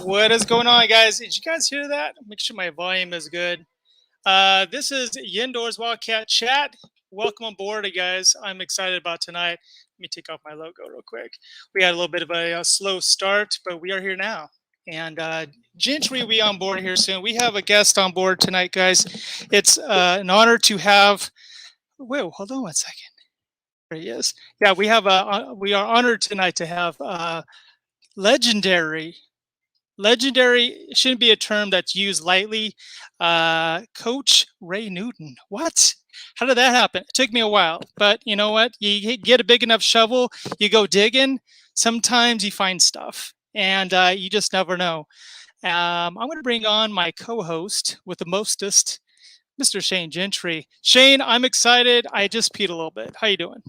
What is going on, guys? Did you guys hear that? Make sure my volume is good. This is YeNDoR'S WiLDCaT chat. Welcome on board, guys. I'm excited about tonight. Let me take off my logo real quick. We had a little bit of a slow start, but we are here now. And Gentry will be on board here soon. We have a guest on board tonight, guys. It's an honor to have. Whoa, hold on one second. There he is. Yeah, we are honored tonight to have legendary shouldn't be a term that's used lightly. Coach Ray Newton. What? How did that happen? It took me a while, but you know what? You get a big enough shovel, you go digging. Sometimes you find stuff, and you just never know. I'm going to bring on my co-host with the mostest, Mr. Shane Gentry. Shane, I'm excited. I just peed a little bit. How you doing?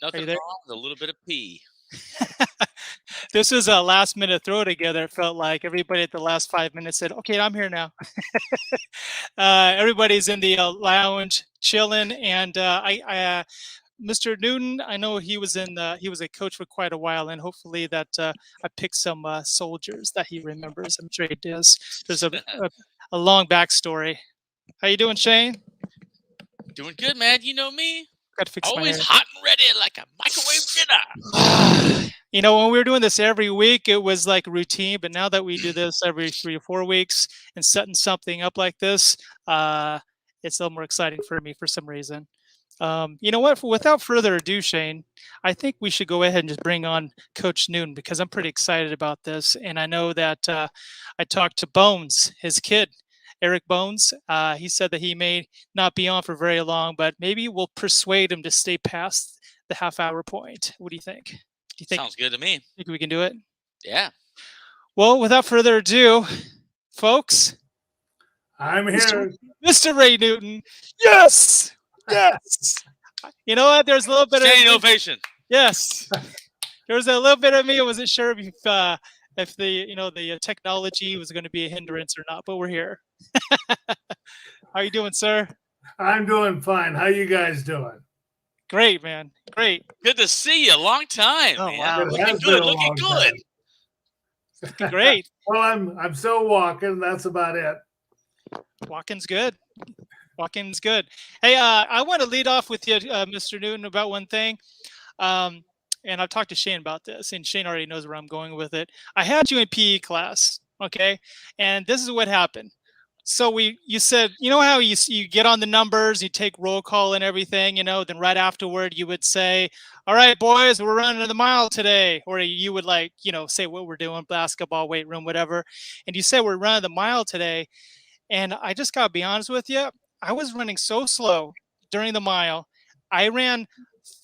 Nothing wrong with a little bit of pee. This was a last minute throw together. It felt like everybody at the last 5 minutes said, okay, I'm here now. Everybody's in the lounge chilling. And Mr. Newton, I know he was a coach for quite a while, and hopefully that I picked some soldiers that he remembers. I'm sure he does. There's a long backstory. How you doing, Shane? Doing good, man. You know me. Got to fix Always my hair. hot and ready like a microwave dinner. You know, when we were doing this every week, it was like routine. But now that we do this every 3 or 4 weeks and setting something up like this, it's a little more exciting for me for some reason. You know what? Without further ado, Shane, I think we should go ahead and just bring on Coach Newton because I'm pretty excited about this. And I know that I talked to Bones, his kid, Eric Bones. He said that he may not be on for very long, but maybe we'll persuade him to stay past the half-hour point. What do you think? Do you think sounds good to me? Think we can do it? Yeah. Well, without further ado, folks, I'm here, Mr. Ray Newton. Yes, yes. You know what? There's a little bit Standing of ovation. Yes, there was a little bit of me. I wasn't sure if the technology was going to be a hindrance or not, but we're here. How you doing, sir? I'm doing fine. How you guys doing? Great, man. Great. Good to see you. Long time. Oh, man. wow. Looking good. Looking good. Great. Well, I'm still walking. That's about it. Walking's good. Walking's good. Hey, I want to lead off with you, Mr. Newton, about one thing. And I've talked to Shane about this, and Shane already knows where I'm going with it. I had you in PE class, okay? And this is what happened. So you said, you know how you get on the numbers, you take roll call and everything, then right afterward you would say, all right, boys, we're running the mile today. Or you would say what we're doing, basketball, weight room, whatever. And you said we're running the mile today. And I just got to be honest with you. I was running so slow during the mile. I ran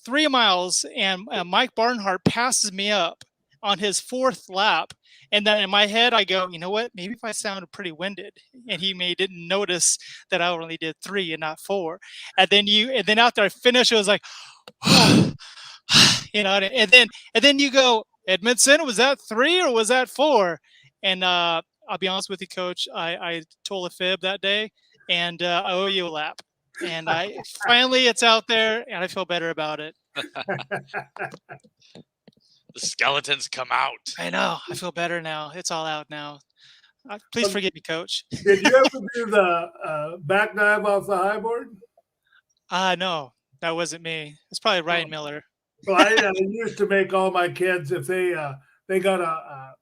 3 miles and Mike Barnhart passes me up on his 4th lap. And then in my head, I go, you know what? Maybe if I sounded pretty winded, and he didn't notice that I only did 3 and not 4. And then after I finished, it was like, and then you go, Edmondson, was that 3 or was that 4? And I'll be honest with you, Coach, I told a fib that day, and I owe you a lap. And finally it's out there, and I feel better about it. The skeletons come out. I know. I feel better now. It's all out now. Please forgive me, Coach. Did you ever do the back dive off the high board? No, that wasn't me. It's probably Ryan Miller. Well, I used to make all my kids, if they got a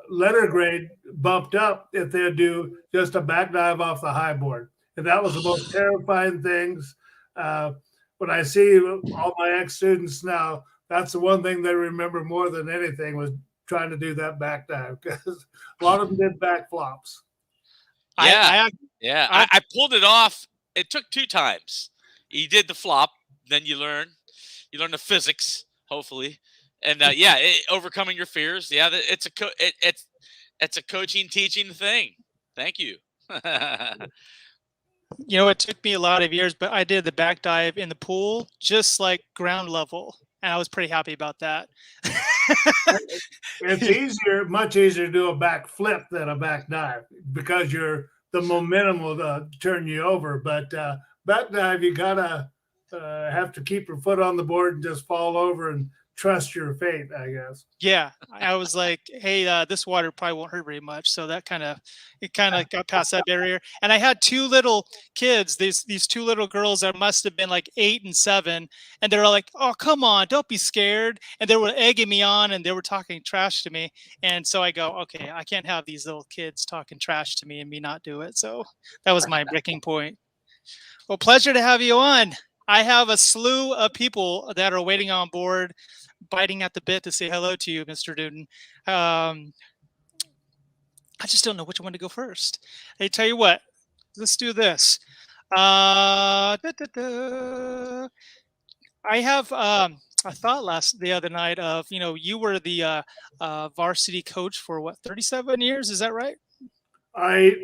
letter grade bumped up, if they'd do just a back dive off the high board. And that was the most terrifying things. When I see all my ex-students now, that's the one thing they remember more than anything was trying to do that back dive, because a lot of them did back flops. Yeah, I pulled it off. It took 2 times. You did the flop, then you learn the physics, hopefully, and overcoming your fears. Yeah, it's a coaching, teaching thing. Thank you. You know, it took me a lot of years, but I did the back dive in the pool, just like ground level. And I was pretty happy about that. It's much easier to do a back flip than a back dive because the momentum will turn you over. But back dive, you gotta have to keep your foot on the board and just fall over and trust your fate, I guess. Yeah, I was like, hey, this water probably won't hurt very much. So that kind of got past that barrier. And I had two little kids, these two little girls that must have been like 8 and 7, and they were like, oh, come on, don't be scared. And they were egging me on, and they were talking trash to me. And so I go, okay, I can't have these little kids talking trash to me and me not do it. So that was my breaking point. Well, pleasure to have you on. I have a slew of people that are waiting on board, biting at the bit to say hello to you, Mr. Newton. I just don't know which one to go first. Hey, tell you what, let's do this. I have a thought the other night of, you were the varsity coach for what, 37 years? Is that right? I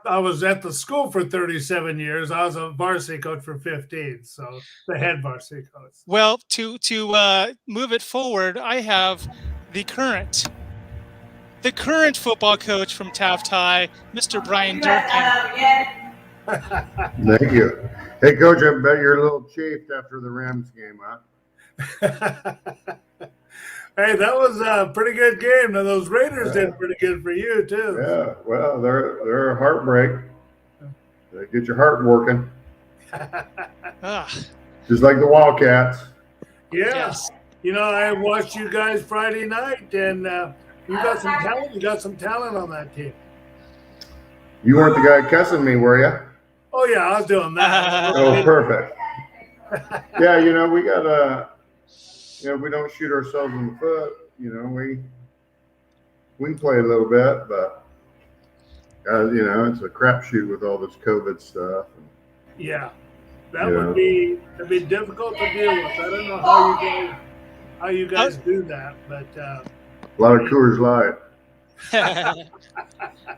was at the school for 37 years. I was a varsity coach for 15, so the head varsity coach. Well, to move it forward, I have the current football coach from Taft High, Mr. Brian Durkin. Thank you. Hey, Coach, I bet you're a little chafed after the Rams game, huh? Hey, that was a pretty good game. Now those Raiders did pretty good for you too. Yeah, well, they're a heartbreak. They get your heart working. Just like the Wildcats. Yeah. Yes. I watched you guys Friday night, and you got some talent. You got some talent on that team. You weren't the guy cussing me, were you? Oh yeah, I was doing that. Oh, perfect. Yeah, we got we don't shoot ourselves in the foot. We can play a little bit, but it's a crapshoot with all this COVID stuff. Yeah, that'd be difficult to deal with. I don't know how you guys do that, but a lot of Coors Light.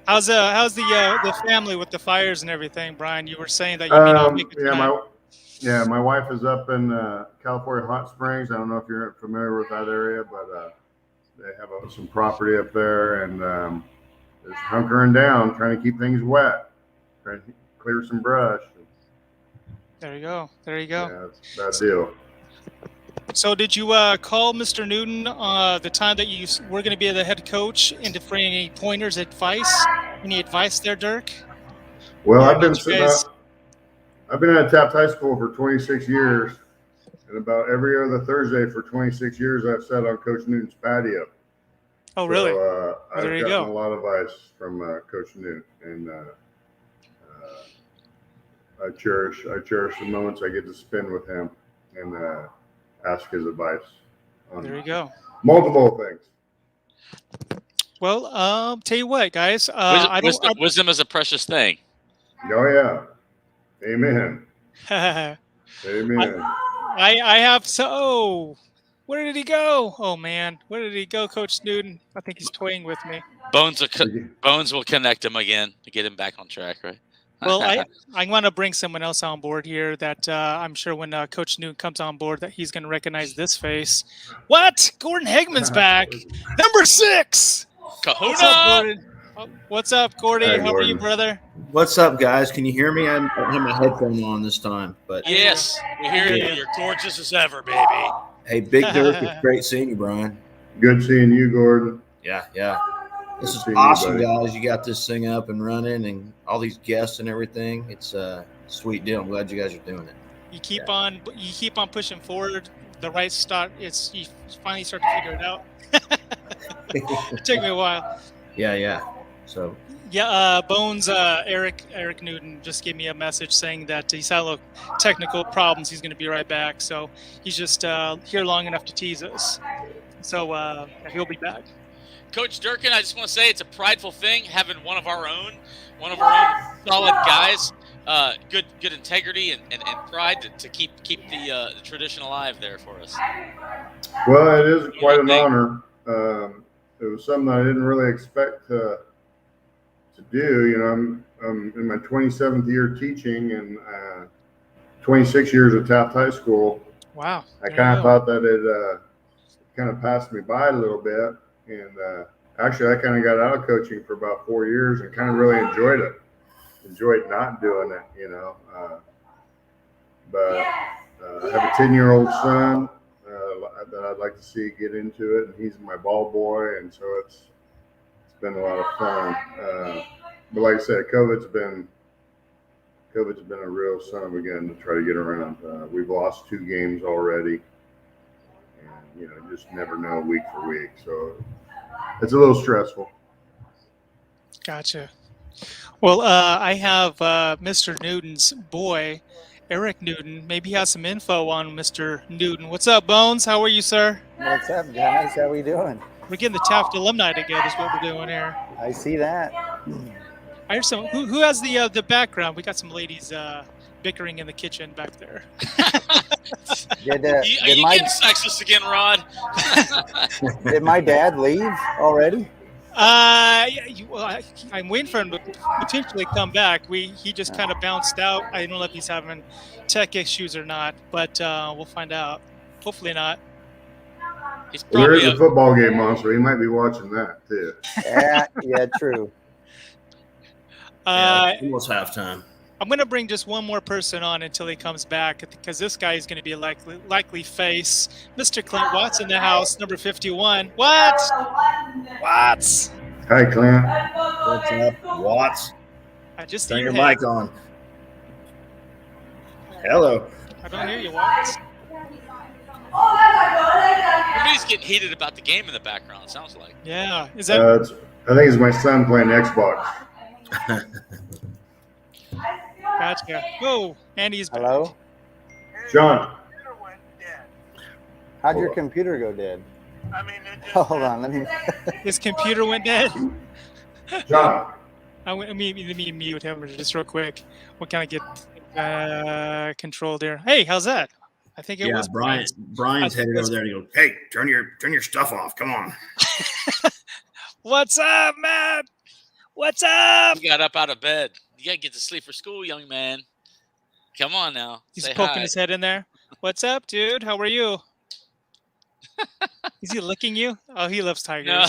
How's the family with the fires and everything, Brian? You were saying that you may not make it tonight. My wife is up in California Hot Springs. I don't know if you're familiar with that area, but they have some property up there, and just hunkering down, trying to keep things wet, trying to clear some brush. There you go. Yeah, it's a bad deal. So did you call Mr. Newton the time that you were going to be the head coach and for any pointers, advice? Any advice there, Dirk? Well, I've been at Taft High School for 26 years, and about every other Thursday for 26 years, I've sat on Coach Newton's patio. Oh, really? So, I've there you gotten go. a lot of advice from Coach Newton, and I cherish the moments I get to spend with him and ask his advice on There you go. multiple things. Well, tell you what, guys. Wisdom is a precious thing. Oh yeah, amen. Amen. Amen. I have where did he go? Oh man, where did he go, Coach Newton? I think he's toying with me. Bones will connect him again to get him back on track, right? Well, I want to bring someone else on board here that I'm sure when Coach Newton comes on board that he's going to recognize this face. What? Gordon Hagman's back. Number 6. Kahuna! What's up, Gordon? What's up, Gordy? Hi, How are you, Gordon. brother? What's up, guys? Can you hear me? I don't have my headphone on this time, but Yes, we hear you. You're gorgeous as ever, baby. hey, Big Dirk, it's great seeing you, Brian. Good seeing you, Gordon. Yeah. This is Seeing you, awesome, buddy. guys. You got this thing up and running, and all these guests and everything. It's a sweet deal. I'm glad you guys are doing it. You keep on pushing forward. The right start. You finally start to figure it out. It took me a while. Yeah. So Yeah, Bones, Eric Newton just gave me a message saying that he's had a little technical problems. He's going to be right back. So he's just here long enough to tease us. So he'll be back. Coach Durkin, I just want to say it's a prideful thing having one of our own solid guys, good integrity and pride to keep the tradition alive there for us. Well, it is quite an honor. It was something I didn't really expect to do. I'm in my 27th year teaching and 26 years at Taft High School. Wow. I kind of thought that it kind of passed me by a little bit. And actually, I kind of got out of coaching for about 4 years and kind of really enjoyed it. Enjoyed not doing it, but I have a 10-year-old son, that I'd like to see get into it, and he's my ball boy, and so it's been a lot of fun. But like I said, COVID's been a real son of a gun to try to get around. We've lost 2 games already, and you just never know week for week, so it's a little stressful. Gotcha. Well, I have Mr. Newton's boy, Eric Newton. Maybe he has some info on Mr. Newton. What's up, Bones? How are you, sir? What's up, guys? How we doing? We're getting the Taft alumni together is what we're doing here. I see that. I hear some. Who has the background? We got some ladies bickering in the kitchen back there. Did are you getting sexist again, Rod? Did my dad leave already? I'm waiting for him to potentially come back. He just kind of bounced out. I don't know if he's having tech issues or not, but we'll find out. Hopefully not. There is a football game on, so he might be watching that too. Yeah, true. Almost halftime. I'm going to bring just one more person on until he comes back, because this guy is going to be a likely face. Mr. Clint Watts in the house, number 51. Watts! Watts! Hi, Clint. What's up, Watts? I just turn your mic on. Hello. I don't hear you, Watts. Everybody's getting heated about the game in the background, it sounds like. Yeah. Is that? I think it's my son playing Xbox. Gotcha. Oh, Andy's back. Hello? John. How'd your computer go dead? I mean, Hold on, let me. His computer went dead. John. Let me mute him just real quick. What can I get controlled here? Hey, how's that? I think it was Brian's headed over there and he goes, "Hey, turn your stuff off. Come on." What's up, man? What's up? You got up out of bed. You got to get to sleep for school, young man. Come on now. He's Say poking hi. his head in there. What's up, dude? How are you? Is he licking you? Oh, he loves tigers. No.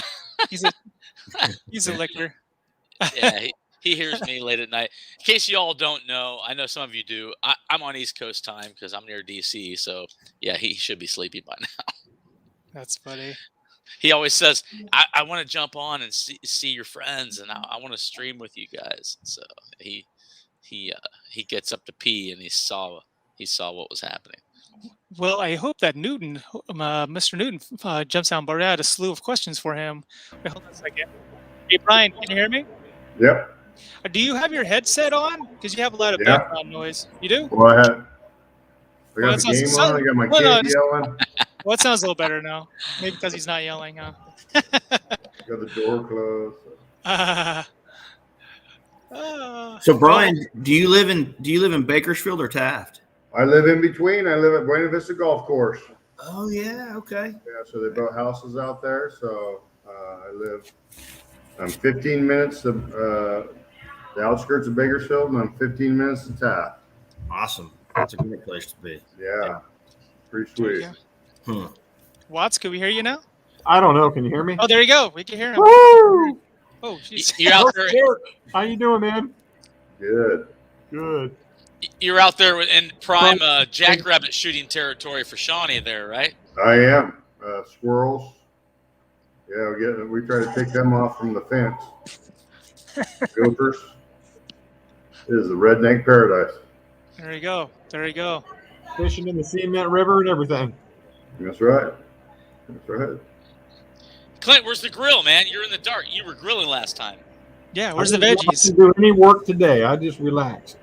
He's a licker. Yeah, he hears me late at night. In case you all don't know, I know some of you do. I'm on East Coast time because I'm near DC. So, yeah, he should be sleepy by now. That's funny. He always says, I want to jump on and see your friends, and I want to stream with you guys. So he gets up to pee, and he saw what was happening. Well, I hope that Newton, Mr. Newton, jumps down. But I had a slew of questions for him. Wait, hold on a second. Hey, Brian, can you hear me? Yep. Do you have your headset on? Because you have a lot of background noise. You do? Well, I got the game sounds, on. I got my kid yelling. Well, it sounds a little better now. Maybe because he's not yelling, huh? Got the door closed. So, Brian, do you live in Bakersfield or Taft? I live in between. I live at Buena Vista Golf Course. Oh yeah, okay. Yeah, so they built houses out there. So I'm 15 minutes to the outskirts of Bakersfield, and I'm 15 minutes to Taft. Awesome. That's a great place to be. Yeah, pretty sweet. Watts, can we hear you now? I don't know. Can you hear me? Oh, there you go. We can hear him. Woo! Oh, jeez. You're out there. How you doing, man? Good. Good. You're out there in prime jackrabbit shooting territory for Shawnee there, right? I am. Squirrels. Yeah, we try to take them off from the fence. Gophers. It is the redneck paradise. There you go. There you go. Fishing in the Cement River and everything. That's right. That's right. Clint, where's the grill, man? You're in the dark. You were grilling last time. Yeah, where's the I veggies? didn't do any work today. I just relaxed.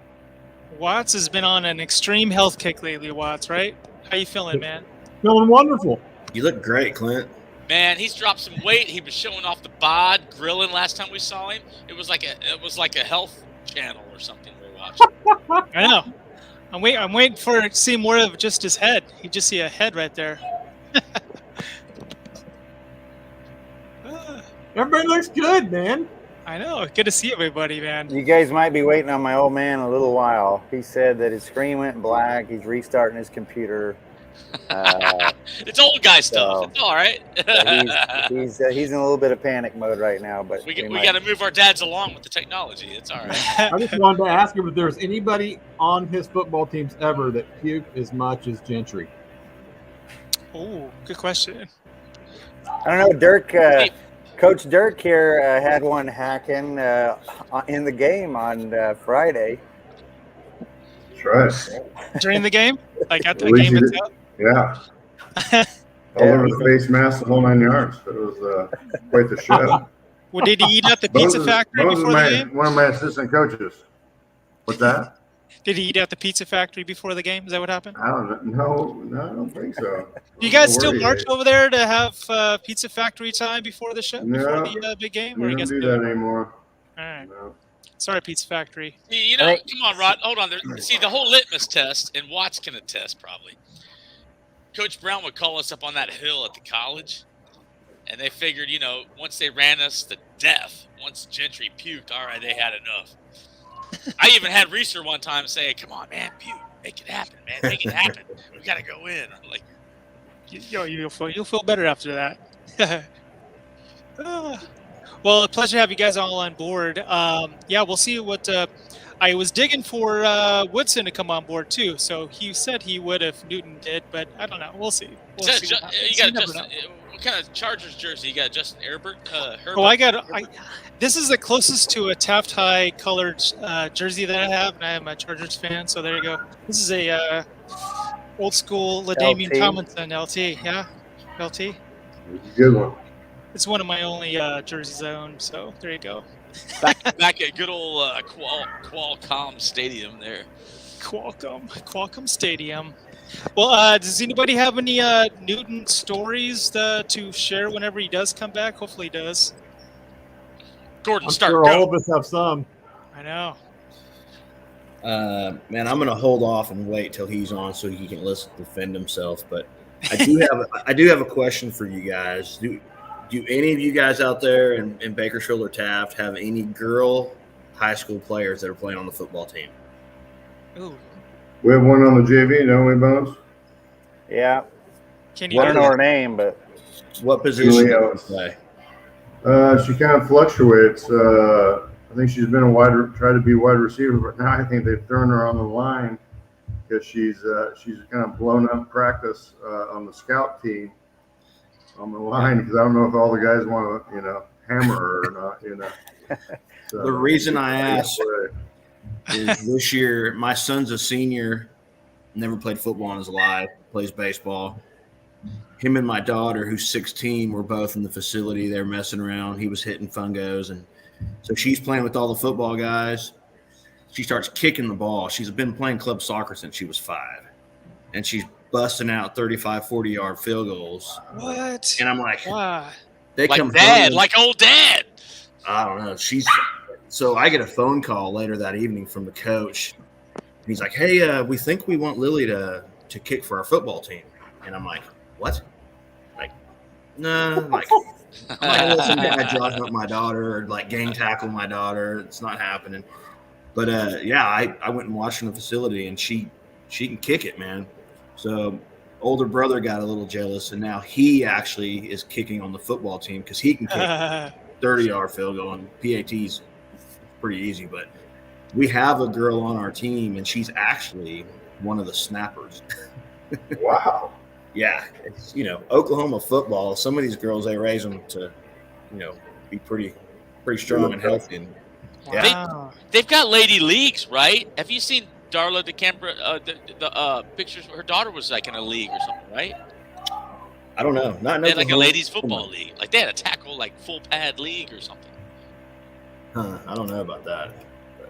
Watts has been on an extreme health kick lately, Watts, right? How you feeling, man? Feeling wonderful. You look great, Clint. Man, he's dropped some weight. He was showing off the bod grilling last time we saw him. It was like a health channel or something we were watching. I know. I'm waiting to see more of just his head. You just see a head right there. Everybody looks good, man. I know. Good to see everybody, man. You guys might be waiting on my old man a little while. He said that his screen went black. He's restarting his computer. It's old guy stuff. So, it's all right. he's in a little bit of panic mode right now. But we got to move our dads along with the technology. It's all right. I just wanted to ask him if there's anybody on his football teams ever that puked as much as Gentry. Oh, good question. I don't know, Dirk. Coach Dirk here had one hacking in the game on Friday. That's right. During the game? Like at the At least game he did. itself? Yeah. All over the face mask, the whole 9 yards. It was quite the show. Well, did he eat at the Pizza Factory before the game? One of my assistant coaches. What's that? Did he eat at the Pizza Factory before the game? Is that what happened? I don't know. No, I don't think so. Do you guys still march over there to have Pizza Factory time before the show, before the big game? We don't do that anymore. All right. No. Sorry, Pizza Factory. You know, come on, Rod. Hold on. See, the whole litmus test, and Watts can attest probably. Coach Brown would call us up on that hill at the college, and they figured, you know, once they ran us to death, once Gentry puked, all right, they had enough. I even had Reeser one time say, "Come on, man, puke, make it happen, man, make it happen. We gotta go in." I'm like, you'll feel better after that. Well, a pleasure to have you guys all on board. Yeah, we'll see what. I was digging for Woodson to come on board too, so he said he would if Newton did, but I don't know. We'll see. you got Justin, what kind of Chargers jersey? You got Justin Herbert? This is the closest to a Taft High colored jersey that I have, and I am a Chargers fan, so there you go. This is a old school LaDainian Tomlinson LT. Yeah, LT. It's a good one. It's one of my only jerseys I own, so there you go. back at good old Qualcomm Stadium there. Qualcomm Stadium. Well, does anybody have any Newton stories to share whenever he does come back? Hopefully he does. Gordon, I'm start. sure all of us have some. I know. Man, I'm gonna hold off and wait till he's on so he can defend himself. But I do have a question for you guys. Do any of you guys out there in Bakersfield or Taft have any girl high school players that are playing on the football team? Ooh. We have one on the JV, don't we, Bones? Yeah. I don't know her name, but what position does she play? She kind of fluctuates. I think she's been try to be wide receiver, but now I think they've thrown her on the line because she's kind of blown up practice on the scout team on the line because I don't know if all the guys want to hammer her or not. So, the reason I asked is this year my son's a senior, never played football in his life, plays baseball. Him and my daughter, who's 16, were both in the facility. They're messing around. He was hitting fungos, and so she's playing with all the football guys. She starts kicking the ball. She's been playing club soccer since she was 5, and she's busting out 35, 40-yard field goals. What? And I'm like, wow. They like come dad, home, like old dad. I don't know. So I get a phone call later that evening from the coach. He's like, "Hey, we think we want Lily to kick for our football team." And I'm like, "What?" Like, no. Like, I wasn't driving up my daughter or like gang tackle my daughter. It's not happening. But yeah, I went and watched in the facility, and she can kick it, man. So older brother got a little jealous, and now he actually is kicking on the football team because he can kick 30-yard field goal, and PAT's pretty easy. But we have a girl on our team, and she's actually one of the snappers. Wow. Yeah, it's, Oklahoma football. Some of these girls, they raise them to, be pretty strong and healthy. And, wow. They've got lady leagues, right? Have you seen Darla DeCamper? The pictures. Her daughter was like in a league or something, right? I don't know. Not they had like a ladies football league. Like they had a tackle, like full pad league or something. I don't know about that. But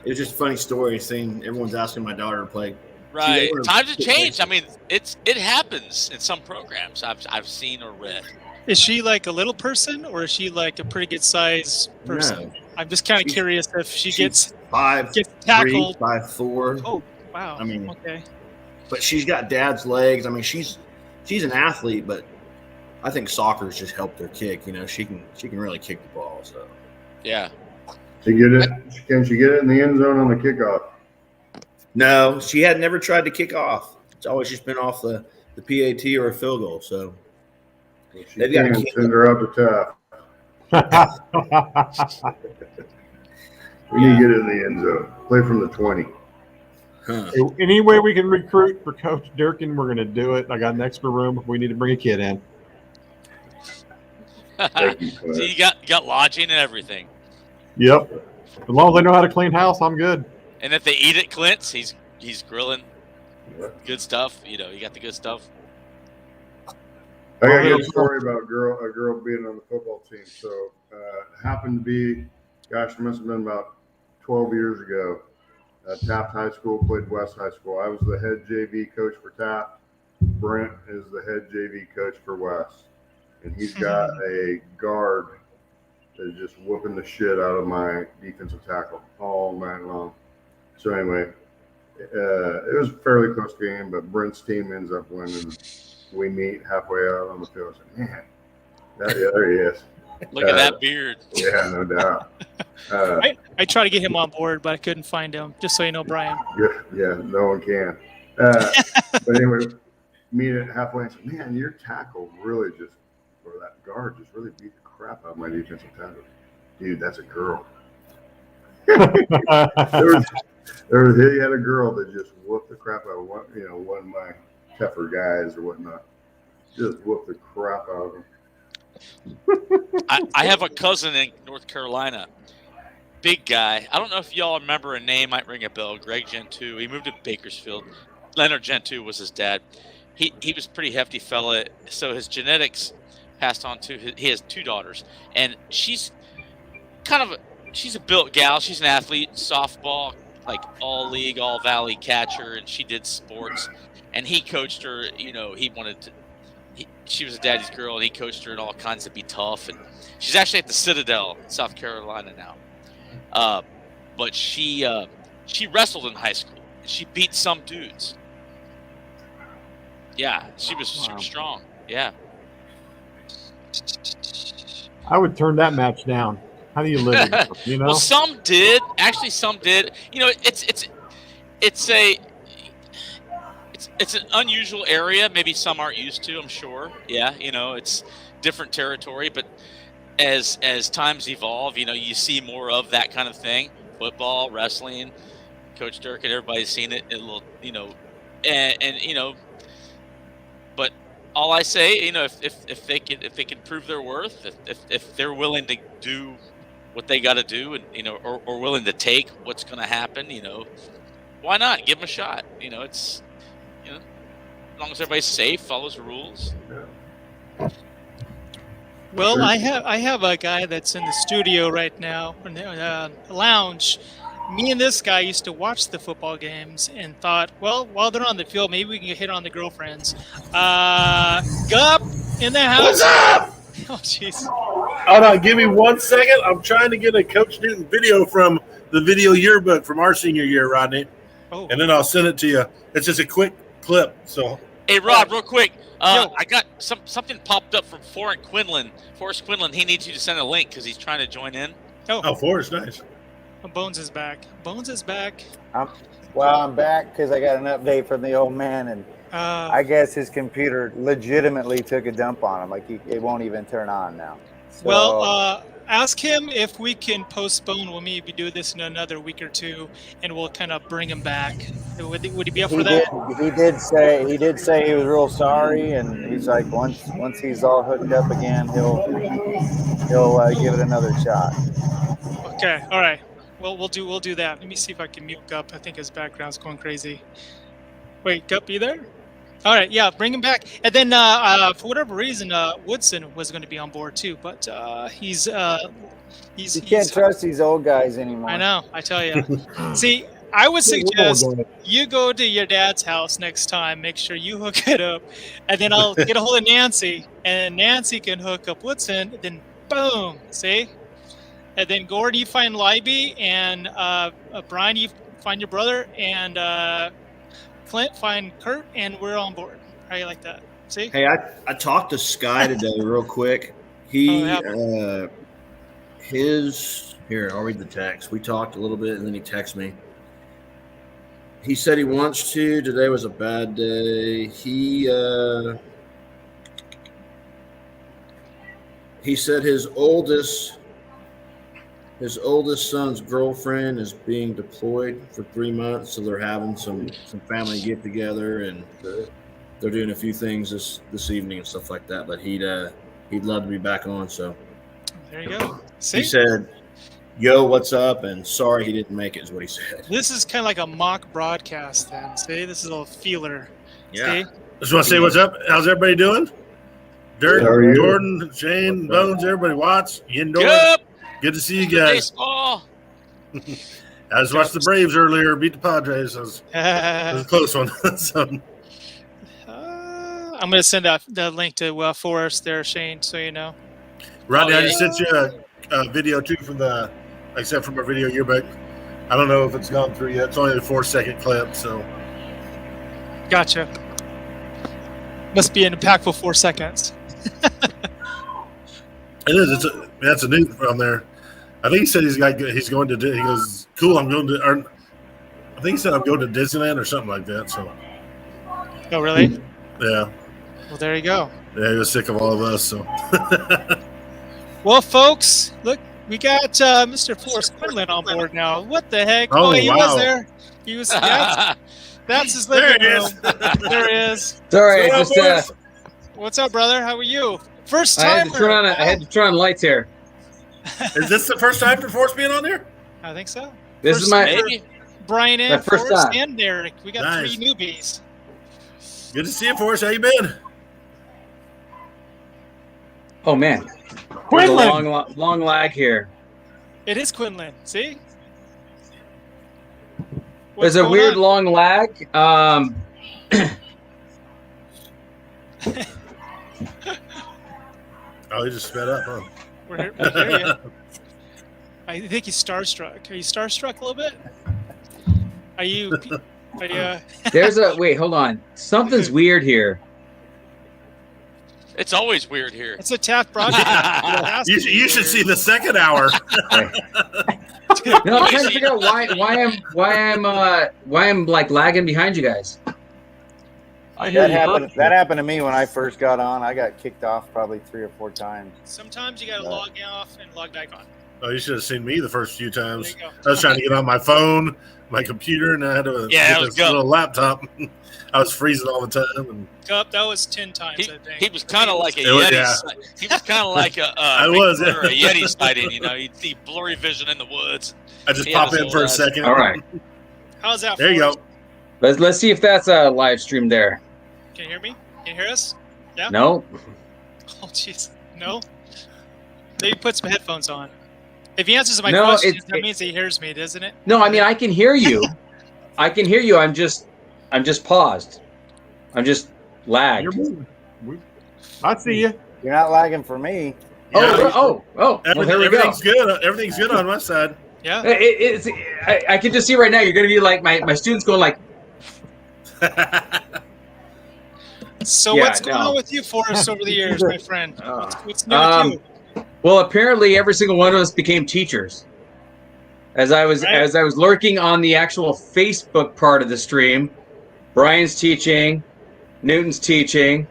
it was just a funny story seeing everyone's asking my daughter to play. Right. Times have changed. I mean, it happens in some programs I've seen or read. Is she like a little person, or is she like a pretty good size person? No. I'm just kind of curious if she gets 5'3", tackled. 5'4". Oh, wow. I mean, okay. But she's got dad's legs. I mean, she's an athlete, but I think soccer's just helped her kick. She can really kick the ball. So yeah. Can she get it in the end zone on the kickoff? No, she had never tried to kick off. It's always just been off the PAT or a field goal. So they've got to send her up to top. We need to get it in the end zone. Play from the 20. Huh. Any way we can recruit for Coach Durkin, we're going to do it. I got an extra room if we need to bring a kid in. Thank you, So Clint. you got lodging and everything. Yep. As long as they know how to clean house, I'm good. And if they eat at Clint's, he's grilling good stuff. You got the good stuff. I got a good story about a girl being on the football team. So happened to be, gosh, it must have been about 12 years ago. Taft High School played West High School. I was the head JV coach for Taft. Brent is the head JV coach for West. And he's got a guard that's just whooping the shit out of my defensive tackle all night long. So anyway, it was a fairly close game, but Brent's team ends up winning. We meet halfway out on the field. I said, man, there he is. Look at that beard. Yeah, no doubt. I tried to get him on board, but I couldn't find him. Just so you know, Brian. Yeah, no one can. But anyway, meet it halfway. I said, man, your tackle really or that guard just really beat the crap out of my defensive tackle. Dude, that's a girl. He had a girl that just whooped the crap out of one of my tougher guys or whatnot. Just whooped the crap out of him. I have a cousin in North Carolina, big guy. I don't know if y'all remember a name, might ring a bell. Greg Gentoo. He moved to Bakersfield. Leonard Gentoo was his dad. He was a pretty hefty fella, so his genetics passed on to he has 2 daughters, and she's a built gal. She's an athlete, softball, like all league, all valley catcher, and she did sports. And he coached her. She was a daddy's girl, and he coached her in all kinds of be tough. And she's actually at the Citadel, South Carolina now. But she wrestled in high school. She beat some dudes. Yeah, she was strong. Yeah. I would turn that match down. How do you live? Well, some did. Actually, some did. It's an unusual area. Maybe some aren't used to. I'm sure. Yeah, it's different territory. But as times evolve, you see more of that kind of thing. Football, wrestling. Coach Durkin, everybody's seen it. A little, and But all I say, if they can prove their worth, if they're willing to do what they got to do, and or willing to take what's going to happen, why not give them a shot? It's as long as everybody's safe, follows the rules. Well, I have a guy that's in the studio right now in the lounge. Me and this guy used to watch the football games and thought, well, while they're on the field, maybe we can get hit on the girlfriends. Gup in the house. What's up? Oh, jeez. Hold on, give me 1 second. I'm trying to get a Coach Newton video from the video yearbook from our senior year, Rodney. Oh. And then I'll send it to you. It's just a quick clip. So, hey, Rod, real quick. I got something popped up from Forrest Quinlan. He needs you to send a link because he's trying to join in. Oh, Forrest, nice. Bones is back. I'm back because I got an update from the old man, and I guess his computer legitimately took a dump on him. Like it won't even turn on now. So, well, ask him if we can postpone. We'll maybe do this in another week or two, and we'll kind of bring him back. Would he be up for that? He did say he was real sorry, and he's like once he's all hooked up again, he'll give it another shot. Okay, all right. Well, we'll do that. Let me see if I can mute Gup. I think his background's going crazy. Wait, Gup, you there? All right, yeah, bring him back. And then for whatever reason, Woodson was going to be on board too, but he's you can't trust these old guys anymore. I know, I tell you. See, I would suggest you go to your dad's house next time. Make sure you hook it up, and then I'll get a hold of Nancy, and Nancy can hook up Woodson. Then boom, see. And then Gordon, you find Libby, and Brian, you find your brother, and Clint, find Kurt, and we're on board. How you like that? See? Hey, I talked to Sky today real quick. I'll read the text. We talked a little bit, and then he texted me. He said he wants to. Today was a bad day. He said his oldest His oldest son's girlfriend is being deployed for 3 months, so they're having some family get together, and they're doing a few things this evening and stuff like that. But he'd love to be back on. So there you go. See? He said, "Yo, what's up?" And sorry he didn't make it, is what he said. This is kind of like a mock broadcast. Then see, this is a little feeler. Yeah. See? Just want to say what's up. How's everybody doing? Dirk, Jordan, Shane, Bones, everybody. Watts, YeNDoR'S. Good to see you guys. Baseball. I just watched the Braves earlier beat the Padres. It was a close one. So. I'm going to send out the link to Forrest there, Shane, so you know. Rodney, I just sent you a video too from like I said, from our video yearbook. I don't know if it's gone through yet. It's only a 4-second clip, so. Gotcha. Must be an impactful 4 seconds. It is. That's a new from there. I think he said he's going to. He goes, cool. I'm going to. Or, I think he said I'm going to Disneyland or something like that. So. Oh really? Yeah. Well, there you go. Yeah, he was sick of all of us. So. Well, folks, look, we got Mr. Forrest Quinlan on board now. What the heck? Oh, he wow. was there. He was. That's his living room. There he is. Sorry, What's up, brother? How are you? First I time. had to turn on lights here. Is this the first time for Forrest being on there? I think so. This first is my Brian and first Forrest time. and Derek. We got Nice. 3 newbies. Good to see you, Forrest. How you been? Oh man, there's a long lag here. It is Quinlan. See? There's a weird long lag. Oh, he just sped up, huh? We hear you. I think he's starstruck. Are you starstruck a little bit? Are you? There's a wait. Hold on. Something's weird here. It's always weird here. It's a Taft broadcast. You should see the second hour. No, I'm trying to figure out why I'm like lagging behind you guys. That happened to me when I first got on. I got kicked off probably 3 or 4 times. Sometimes you got to log off and log back on. Oh, you should have seen me the first few times. There you go. I was trying to get on my phone, my computer, and I had to get this little laptop. I was freezing all the time. And That was 10 times, I think. He was kind of like a Yeti. Yeah. He was kind of like a Yeti sighting. You know, you'd see blurry vision in the woods. I just pop in for a second. All right. How's that? There you go. Let's see if that's a live stream there. Can you hear me? Can you hear us? Yeah. No. Oh, jeez. No. Maybe put some headphones on. If he answers my No, questions, that means he hears me, doesn't it? No, I mean I can hear you. I can hear you. I'm just paused. I'm just lagged. I see you. You're not lagging for me. Well, here we go. Everything's good. Everything's good on my side. Yeah. I can just see right now. You're going to be like my students going like. So what's going on with you, Forrest, over the years, my friend? What's new with you? Well, apparently every single one of us became teachers. As I was lurking on the actual Facebook part of the stream, Brian's teaching, Newton's teaching,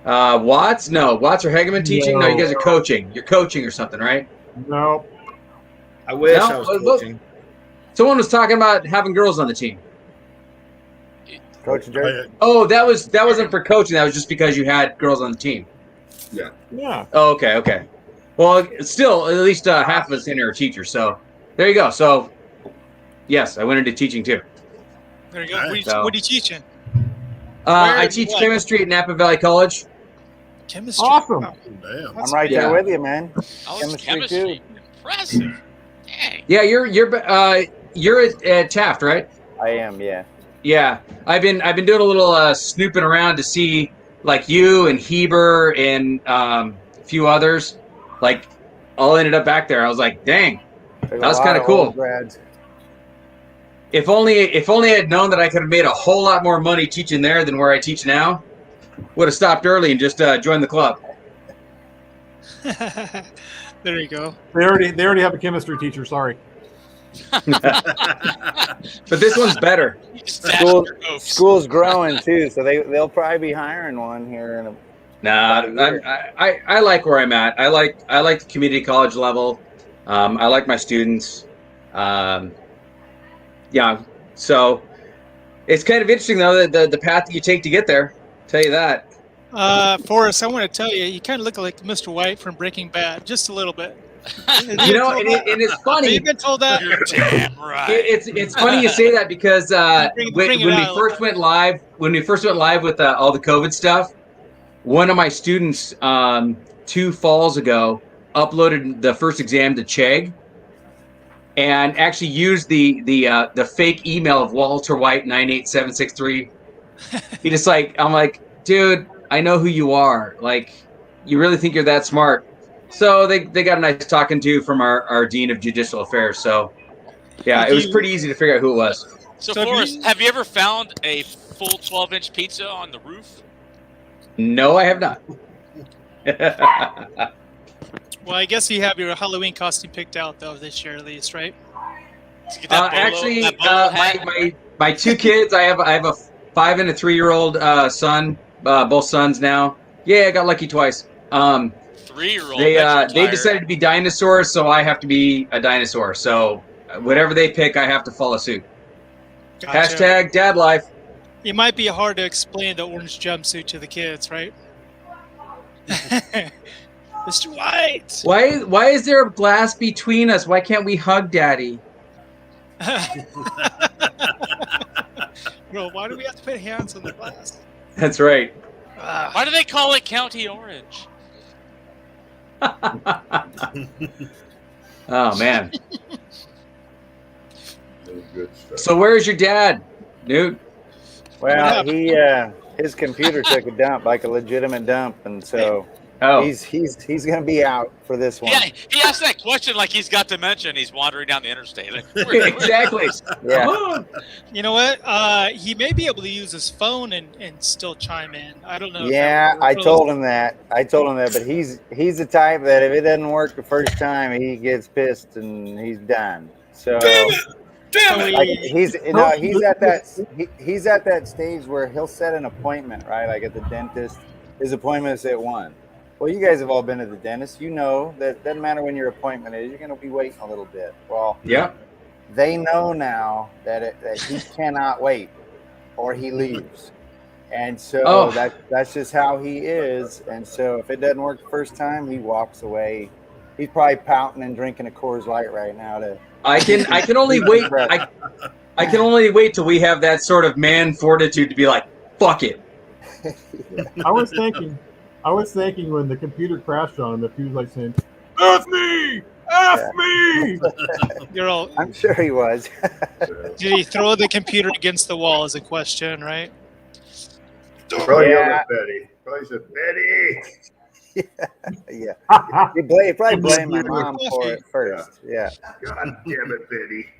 Watts or Hegeman teaching. No, you guys are coaching. You're coaching or something, right? No. I wish I was coaching. Someone was talking about having girls on the team. Coach Jerry. Oh, that wasn't for coaching. That was just because you had girls on the team. Yeah. Yeah. Oh, okay. Well, still, at least half of us in here are teachers. So there you go. So, yes, I went into teaching too. There you go. What are you teaching? I teach chemistry at Napa Valley College. Chemistry. Awesome. Oh, Damn. I'm right there with you, man. Chemistry too. Impressive. Dang. Yeah, you're at Taft, right? I am, yeah. Yeah, I've been doing a little snooping around to see like you and Heber and a few others, like all ended up back there. I was like, dang, that was kind of cool. If only I had known that I could have made a whole lot more money teaching there than where I teach now, would have stopped early and just joined the club. There you go. They already have a chemistry teacher. Sorry. But this one's better. School's growing too, so they'll probably be hiring one here in a. Nah, I like where I'm at. I like the community college level. I like my students. Yeah, so it's kind of interesting though the path that you take to get there. I'll tell you that. Forrest, I want to tell you, you kind of look like Mr. White from Breaking Bad, just a little bit. And it's funny. You've been told that. You're damn right. It's funny you say that because when we first went live with all the COVID stuff, one of my students 2 falls ago uploaded the first exam to Chegg and actually used the fake email of Walter White 98763. I'm like, dude, I know who you are. Like, you really think you're that smart? So they got a nice talking to from our Dean of Judicial Affairs. So yeah, it was pretty easy to figure out who it was. So Forrest, have you ever found a full 12-inch pizza on the roof? No, I have not. Well, I guess you have your Halloween costume picked out though this year at least, right? Actually, my 2 kids, I have a 5 and a 3-year-old son, both sons now. Yeah, I got lucky twice. 3-year-old. They decided to be dinosaurs, so I have to be a dinosaur. So whatever they pick, I have to follow suit. Gotcha. Hashtag dad life. It might be hard to explain the orange jumpsuit to the kids, right? Mr. White. Why is there a glass between us? Why can't we hug Daddy? Bro, why do we have to put hands on the glass? That's right. Why do they call it County Orange? Oh man. Good stuff. So where's your dad, Newt? Well, his computer took a dump, like a legitimate dump, and so he's gonna be out for this one. Yeah, he asked that question like he's got dementia and he's wandering down the interstate. Like, exactly. Yeah. You know what? He may be able to use his phone and still chime in. I don't know. Yeah, I told him that. But he's the type that if it doesn't work the first time, he gets pissed and he's done. So he's at that stage where he'll set an appointment, right? Like at the dentist, his appointment is at 1. Well, you guys have all been to the dentist. You know that it doesn't matter when your appointment is. You're going to be waiting a little bit. Well, yeah. They know now that he cannot wait, or he leaves, and so that's just how he is. And so if it doesn't work the first time, he walks away. He's probably pouting and drinking a Coors Light right now. I can only wait. I can only wait till we have that sort of man fortitude to be like, fuck it. I was thinking when the computer crashed on him, if he was like saying, F me! F me! I'm sure he was. Did he throw the computer against the wall is a question, right? Probably yelled at Betty. Probably said, Betty! Yeah. He probably blamed my mom for it first. Yeah. God damn it, Betty.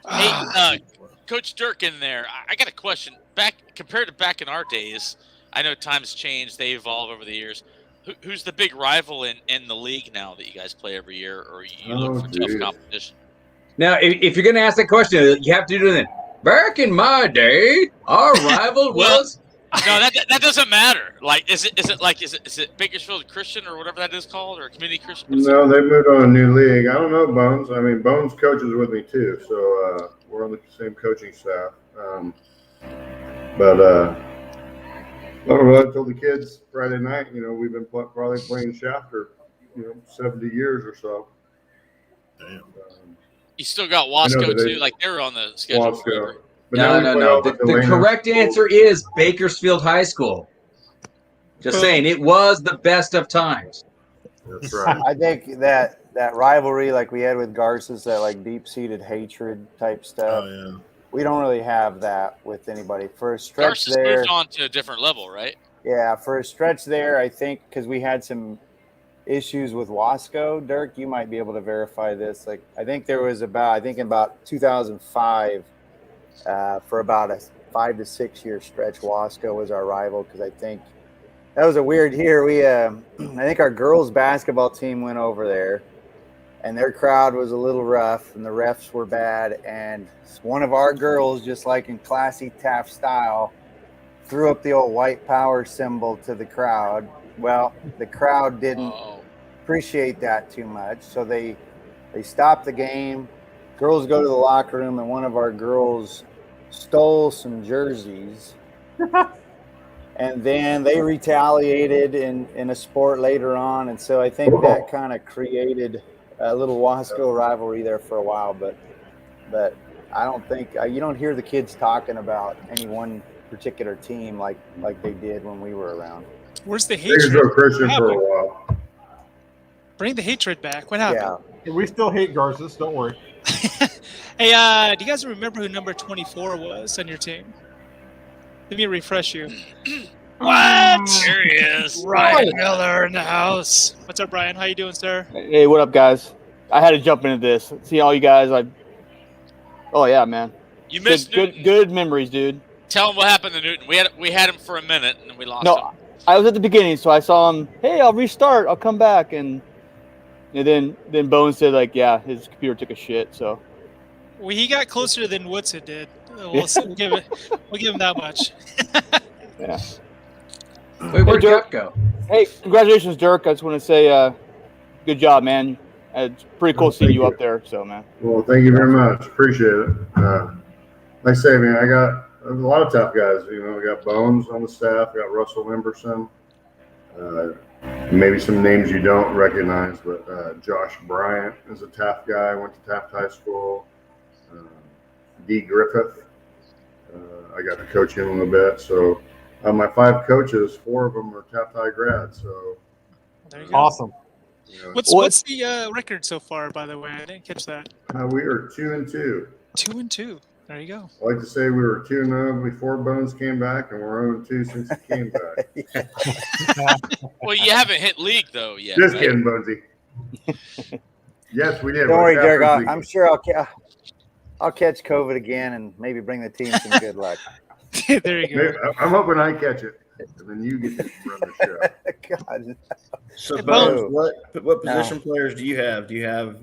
Hey, Coach Dirk in there. I got a question. Compared to back in our days, I know times changed. They evolve over the years. Who's the big rival in the league now that you guys play every year, or you look for tough competition? Now, if you're going to ask that question, you have to do it. Back in my day, our rival was. No, that doesn't matter. Like, is it Bakersfield Christian or whatever that is called, or Community Christian? No, they moved on a new league. I don't know Bones. I mean, Bones coaches with me too, so we're on the same coaching staff. I don't know. I told the kids Friday night. We've been probably playing Shaft for 70 years or so. Damn. You still got Wasco too. Like they were on the schedule. Wasco. No. The correct answer is Bakersfield High School. Just saying, it was the best of times. That's right. I think that rivalry, like we had with Garces, that like deep-seated hatred type stuff. Oh, yeah. We don't really have that with anybody. For a stretch Garces there, moved on to a different level, right? Yeah, for a stretch there, I think because we had some issues with Wasco. Dirk, you might be able to verify this. Like, I think there was in about 2005. For about a 5 to 6 year stretch, Wasco was our rival because I think that was a weird year. I think our girls basketball team went over there, and their crowd was a little rough, and the refs were bad. And one of our girls, just like in classy Taft style, threw up the old white power symbol to the crowd. Well, the crowd didn't appreciate that too much. So they stop the game. Girls go to the locker room, and one of our girls stole some jerseys. And then they retaliated in a sport later on. And so I think that kind of created a little Wasco rivalry there for a while. But I don't think you don't hear the kids talking about any one particular team like they did when we were around. Where's the Here's hatred? no Christian for a while. Bring the hatred back. What happened? Yeah. We still hate Garces. Don't worry. Hey, do you guys remember who number 24 was on your team? Let me refresh you. What? There he is. Ryan Miller in the house. What's up, Brian? How you doing, sir? Hey, what up, guys? I had to jump into this. See all you guys. Oh yeah, man. You missed good memories, dude. Tell him what happened to Newton. We had him for a minute and we lost him. I was at the beginning, so I saw him. Hey, I'll restart. I'll come back, and then Bones said like, yeah, his computer took a shit. So. Well, he got closer than Woodson did. We'll give him that much. Yeah. Wait, where'd Dirk go? Hey, congratulations, Dirk. I just want to say, good job, man. It's pretty cool seeing you up there. So, man. Well, thank you very much. Appreciate it. Like I say, man, I got a lot of tough guys. You know, we got Bones on the staff. We got Russell Emerson. Maybe some names you don't recognize, but Josh Bryant is a Taft guy. Went to Taft High School. D. Griffith. I got to coach him a little bit. So my 5 coaches, 4 of them are Taft High grads. So there you go. Awesome. You know, What's the record so far? By the way, I didn't catch that. we are 2-2. 2-2. There you go. I like to say we were 2-0 before Bones came back, and we're 0-2 since he came back. Well, you haven't hit league though yet. Just right? kidding, Bonesy. Yes, we did. Don't worry, Derek. I'm sure I'll catch COVID again and maybe bring the team some good luck. There you go. I'm hoping I catch it, and then you get to run the show. God. So, Hey, Bones, what position players do you have? Do you have?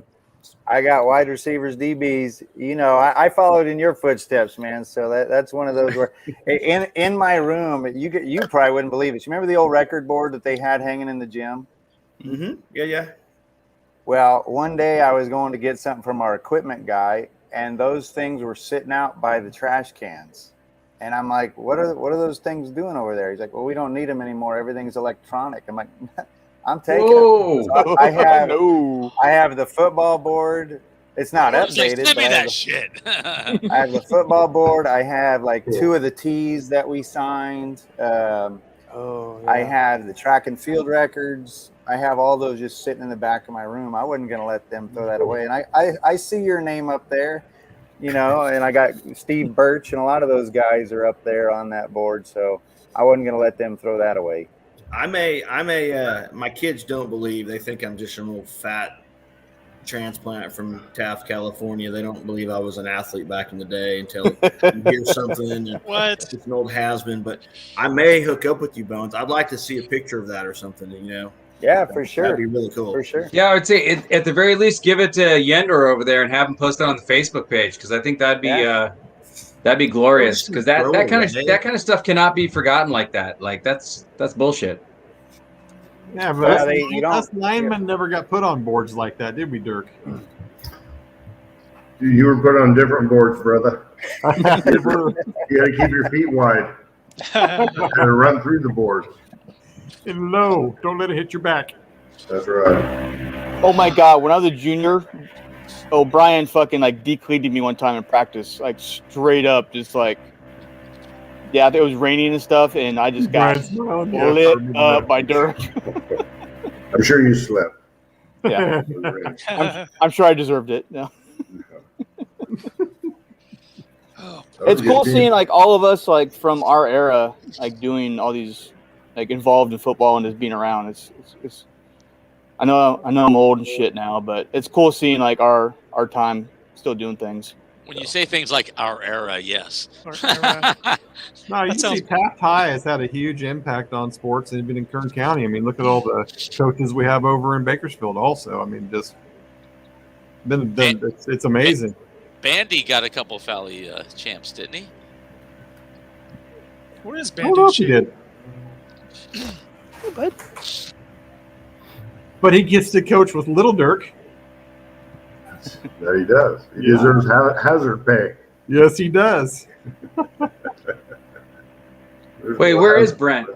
I got wide receivers, DBs. You know, I followed in your footsteps, man. So that's one of those where in my room, you probably wouldn't believe it. You remember the old record board that they had hanging in the gym? Mm-hmm. Yeah. Well, one day I was going to get something from our equipment guy, and those things were sitting out by the trash cans. And I'm like, what are those things doing over there? He's like, well, we don't need them anymore. Everything's electronic. I'm like, I'm taking them. So I have the football board. It's not updated. Give me that shit. I have the football board. I have like 2 of the tees that we signed. I have the track and field records. I have all those just sitting in the back of my room. I wasn't going to let them throw that away. And I see your name up there, you know, and I got Steve Birch, and a lot of those guys are up there on that board. So I wasn't going to let them throw that away. My kids don't believe. They think I'm just some old fat transplant from Taft, California. They don't believe I was an athlete back in the day until you hear something. And What? it's an old has-been, but I may hook up with you, Bones. I'd like to see a picture of that or something, you know. Yeah, for sure. That'd be really cool. For sure. Yeah, I would say at the very least, give it to YeNDoR over there and have him post it on the Facebook page, because I think that'd be glorious. Because that kind of stuff cannot be forgotten like that. Like that's bullshit. Yeah, but us linemen never got put on boards like that, did we, Dirk? You were put on different boards, brother. You got to keep your feet wide. You got to run through the board. And low. Don't let it hit your back. That's right. Oh my God! When I was a junior, O'Brien fucking like decleated me one time in practice, like straight up, just like. Yeah, I think it was raining and stuff, and I just got lit up by Dirk. I'm sure you slept. Yeah, I'm sure I deserved it. No. It's cool seeing like all of us like from our era like doing all these like involved in football and just being around. It's I know I'm old and shit now, but it's cool seeing like our time still doing things. When you say things like our era, yes. No, you see Taft High has had a huge impact on sports and even in Kern County. I mean, look at all the coaches we have over in Bakersfield also. I mean, just it's amazing. Bandy got a couple Valley champs, didn't he? Where is I don't know Bandy? if he did. What? But he gets to coach with Little Dirk. That he does. He deserves hazard pay. Yes, he does. Wait, where is Brent?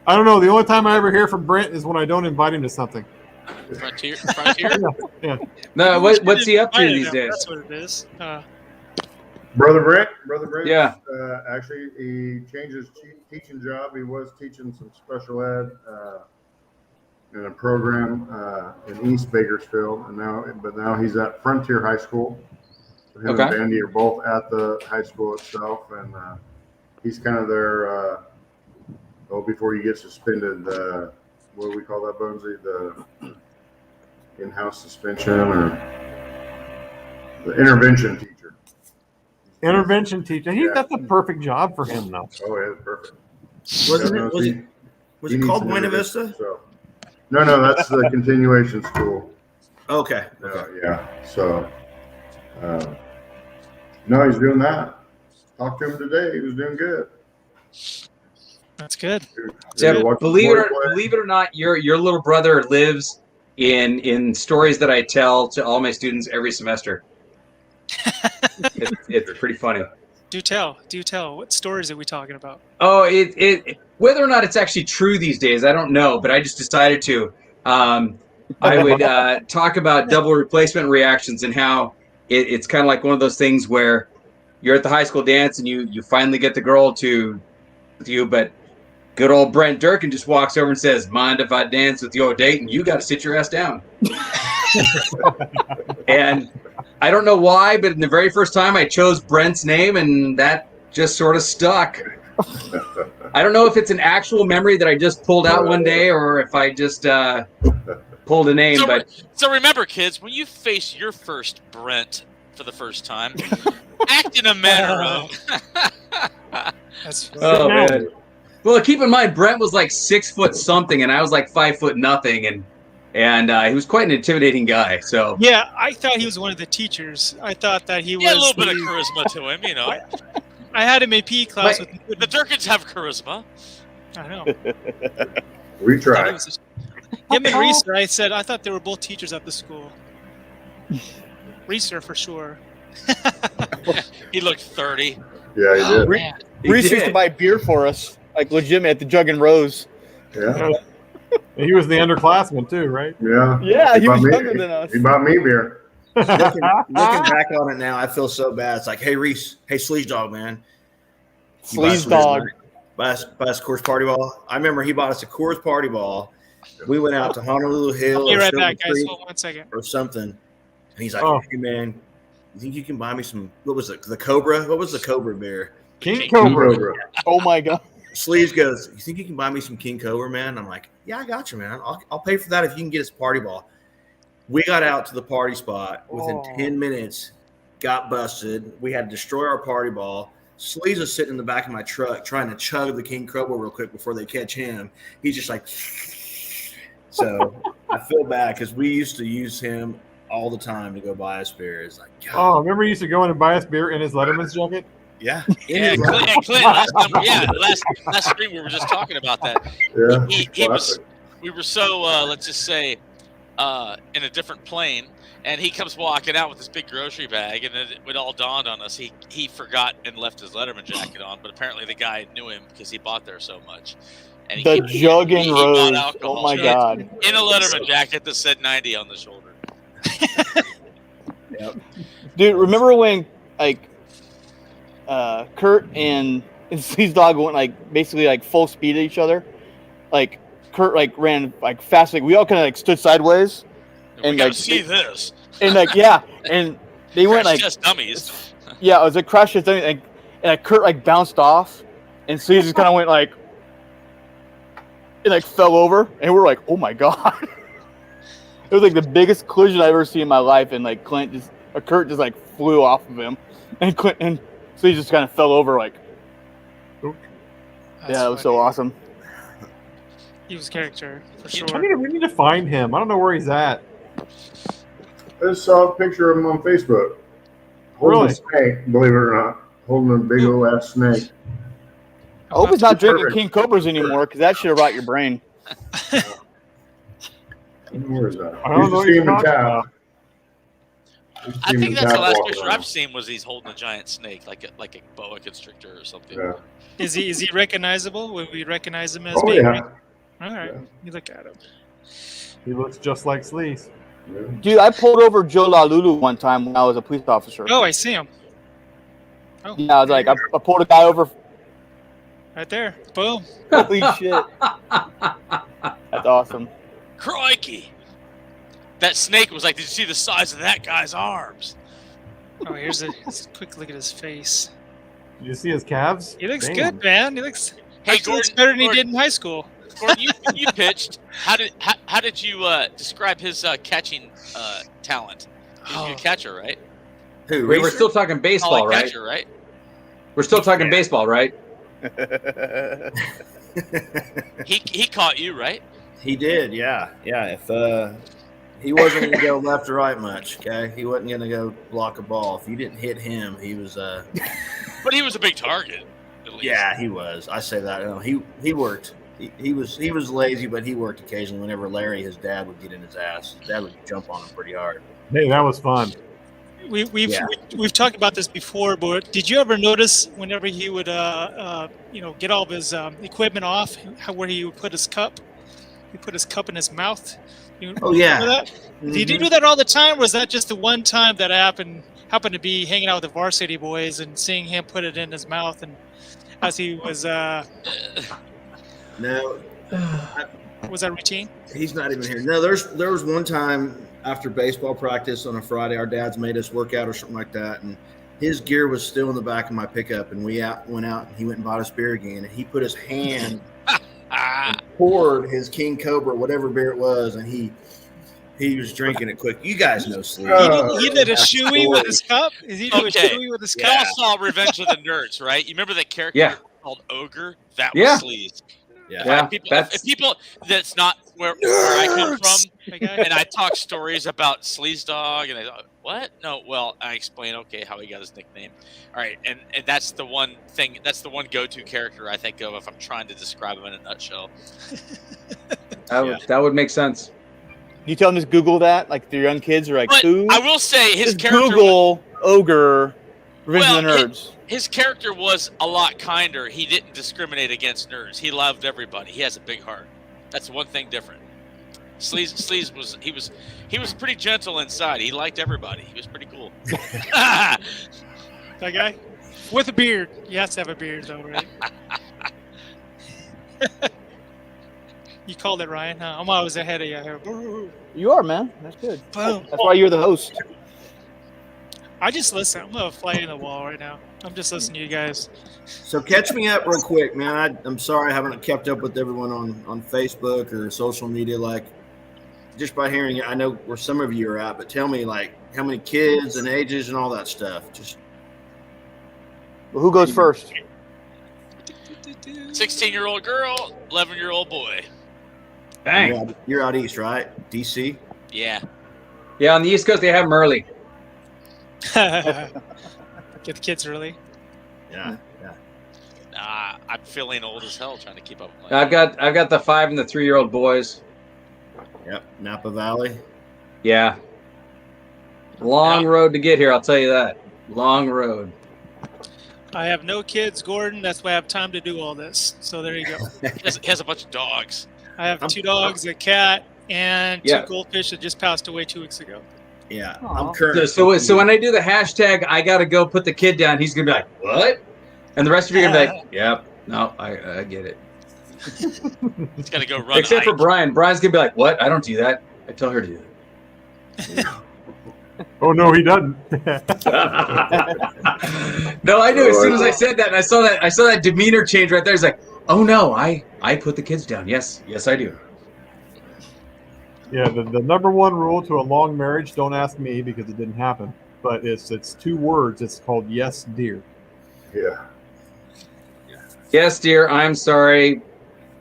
I don't know. The only time I ever hear from Brent is when I don't invite him to something. Frontier? Yeah. No, what's he up to these days? That's what it is. Brother Brent. Yeah. Actually, he changed his teaching job. He was teaching some special ed in a program in East Bakersfield, and now he's at Frontier High School. So him and Bandy are both at the high school itself, and he's kind of their before you get suspended. What do we call that, Bonesy? The in-house suspension or the intervention teacher. Intervention teacher. That's a perfect job for him, though. Oh, yeah, perfect. Was it called Buena Vista? So. No, that's the continuation school. Okay. Yeah. So, no, he's doing that. Talked to him today. He was doing good. That's good. Yeah, believe it or not, your little brother lives in stories that I tell to all my students every semester. It's pretty funny. Do tell. What stories are we talking about? Oh, whether or not it's actually true these days, I don't know, but I just decided to. I would talk about double replacement reactions and how it's kind of like one of those things where you're at the high school dance and you finally get the girl to you, but good old Brent Durkin just walks over and says, "Mind if I dance with your date?" And you got to sit your ass down. And I don't know why, but in the very first time I chose Brent's name, and that just sort of stuck. I don't know if it's an actual memory that I just pulled out one day or if I just pulled a name. So remember, kids, when you face your first Brent for the first time, act in a manner of. That's oh, man. Well, keep in mind, Brent was like 6 foot something, and I was like 5 foot nothing, and he was quite an intimidating guy. So yeah, I thought he was one of the teachers. I thought that he was a little bit of charisma to him, you know. I had him in PE class with the Durkins have charisma. I know. We tried. Him and Reeser, I thought they were both teachers at the school. Reeser for sure. He looked 30. Yeah, he did. Reeser used to buy beer for us, like legitimate at the Jug and Rose. Yeah. He was the underclassman too, right? Yeah. Yeah, he was younger than us. He bought me beer. Looking back on it now, I feel so bad. It's like, hey, Reese, hey, Sleaze Dog, man. Sleaze Dog. Buy us Coors Party Ball. I remember he bought us a Coors Party Ball. We went out to Honolulu Hill. I'll be right back, guys. Hold on 1 second. Or something. And he's like, hey, man, you think you can buy me some, what was it, the Cobra? What was the Cobra beer? King Cobra. Oh, my God. Sleaze goes, you think you can buy me some King Cobra, man? I'm like, yeah, I got you, man. I'll pay for that if you can get us a party ball. We got out to the party spot. Within 10 minutes, got busted. We had to destroy our party ball. Sleaze was sitting in the back of my truck trying to chug the King Cobra real quick before they catch him. He's just like, so I feel bad because we used to use him all the time to go buy us beer. It's like, God. Oh, remember he used to go in and buy us beer in his Letterman's jacket? Yeah. Yeah, Clint, last stream we were just talking about that. Yeah. We were so, let's just say, in a different plane, and he comes walking out with this big grocery bag, and it all dawned on us he forgot and left his Letterman jacket on, but apparently the guy knew him because he bought there so much. And the Jug and Rose. Oh my God! In a Letterman jacket that said 90 on the shoulder. Yep. Dude, remember when Kurt and Sleaze Dog went basically full speed at each other? Like Kurt ran fast, we all kind of stood sideways. And we see this. And and they went just dummies. Yeah, it was a crash test dummies, and Kurt bounced off, and Sleaze just kind of went and fell over, and we're like, oh my God. It was the biggest collision I've ever seen in my life, and Kurt just flew off of him, and Sleaze just kind of fell over yeah, it was so awesome. He was character for sure. We need to find him. I don't know where he's at. I just saw a picture of him on Facebook. Holding a snake, believe it or not. Holding a big old ass snake. I hope he's not drinking King Cobras anymore, because that should have rot your brain. Where is that? I don't know what you're talking about. I think that's the last picture I've seen was he's holding a giant snake, like a boa constrictor or something. Yeah. Is he recognizable? Would we recognize him as Oh, being? yeah. All right, Yeah. you look at him. He looks just like Sleaze. Yeah. Dude, I pulled over Joe LaLulu one time when I was a police officer. Oh, I see him. Oh, Yeah, I was like, I pulled a guy over. right there. Boom. Holy shit. That's awesome. Crikey! That snake was like, did you see the size of that guy's arms? Oh, here's a quick look at his face. Did you see his calves? He looks Damn. good, man. He looks. Hey, Actually, looks better than he did in high school. Gordon, you pitched. How did you describe his catching talent? He's a good catcher, right? Who? Wait, we're still talking baseball, Solid right? catcher, right? We're still talking baseball, right? He caught you, right? He did, yeah. If he wasn't going to go left or right much, okay? He wasn't going to go block a ball. If you didn't hit him, he was. But he was a big target. At least. Yeah, he was. I say that. No, he worked. He was lazy, but he worked occasionally. Whenever Larry, his dad, would get in his ass, his dad would jump on him pretty hard. Hey, that was fun. We've talked about this before, but did you ever notice whenever he would get all of his equipment off, where he would put his cup? He put his cup in his mouth. Oh yeah. Remember that? Mm-hmm. Did he do that all the time, or was that just the one time that happened to be hanging out with the varsity boys and seeing him put it in his mouth and as he was? No. Was that routine? He's not even here. No, there was one time after baseball practice on a Friday, our dads made us work out or something like that, and his gear was still in the back of my pickup, and we went out and he went and bought us beer again, and he put his hand and poured his King Cobra, whatever beer it was, and he was drinking it quick. You guys know Sleaze. He did a shoey with his cup. Is he doing a shoey with his cup? Y'all saw Revenge of the Nerds, right? You remember that character called Ogre? That was Sleaze. Yeah. If people that's not where I come from, and I talk stories about Sleaze Dog, and I thought, what? No, well, I explain how he got his nickname. All right, and that's the one thing. That's the one go-to character I think of if I'm trying to describe him in a nutshell. That would make sense. You tell them to Google that, like the young kids are like, But who? I will say his Just character. Google Ogre, Revenge of the Nerds. His character was a lot kinder. He didn't discriminate against nerds. He loved everybody. He has a big heart. That's one thing different. Sleaze was pretty gentle inside. He liked everybody. He was pretty cool. That guy with a beard. He has to have a beard, though, right? You called it, Ryan. Huh? I'm always ahead of you here. You are, man. That's good. Boom. That's why you're the host. I just listen. I'm gonna fly in the wall right now. I'm just listening to you guys. So catch me up real quick, man. I'm sorry I haven't kept up with everyone on Facebook or social media. Like, just by hearing it, I know where some of you are at, but tell me, like, how many kids and ages and all that stuff. Just Well, who goes first? 16-year-old girl, 11-year-old boy. Dang. You're out east, right? DC? Yeah. Yeah, on the East Coast, they have them early. Get the kids early. Yeah. I'm feeling old as hell trying to keep up with my I've got the 5 and the 3-year-old boys. Yep. Napa Valley. Yeah. Long road to get here, I'll tell you that. Long road. I have no kids, Gordon. That's why I have time to do all this. So there you go. He has a bunch of dogs. I have 2 dogs, a cat, and 2 goldfish that just passed away 2 weeks ago. Yeah. Aww. I'm current. So when I do the hashtag, I got to go put the kid down, he's going to be like, what? And the rest of you are going to be like, yep. No, I get it. He's got to go run. Except for Brian. Brian's going to be like, what? I don't do that. I tell her to do that. Oh, no, he doesn't. No, I knew as soon as I said that, and I saw that demeanor change right there. It's like, oh no, I put the kids down. Yes, I do. Yeah, the number one rule to a long marriage, don't ask me because it didn't happen, but it's 2 words. It's called yes, dear. Yeah. Yes, dear, I'm sorry,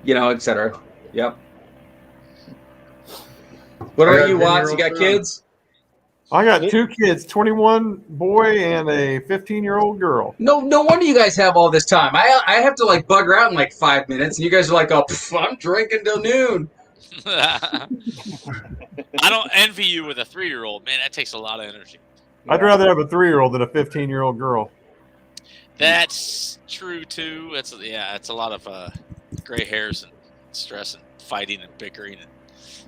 etc. Yep. What about you, Watts? You got kids? I got 2 kids, 21 boy and a 15-year-old girl. No wonder you guys have all this time. I have to like bugger out in like 5 minutes, and you guys are like, oh, I'm drinking till noon. I don't envy you with a 3-year-old. Man, that takes a lot of energy. I'd rather have a 3-year-old than a 15-year-old girl. That's true too. It's a lot of gray hairs and stress and fighting and bickering.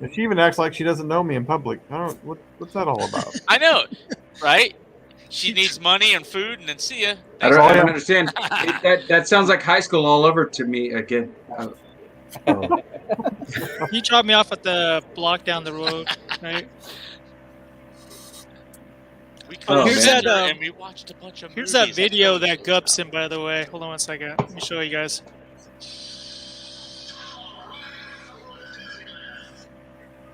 And she even acts like she doesn't know me in public. I don't. What's that all about? I know, right? She needs money and food, and then see ya. I don't understand. That sounds like high school all over to me again. He dropped me off at the block down the road, right? Here's that, and we watched a bunch of here's movies. that video that Gup's in, by the way. Hold on one second. Let me show you guys.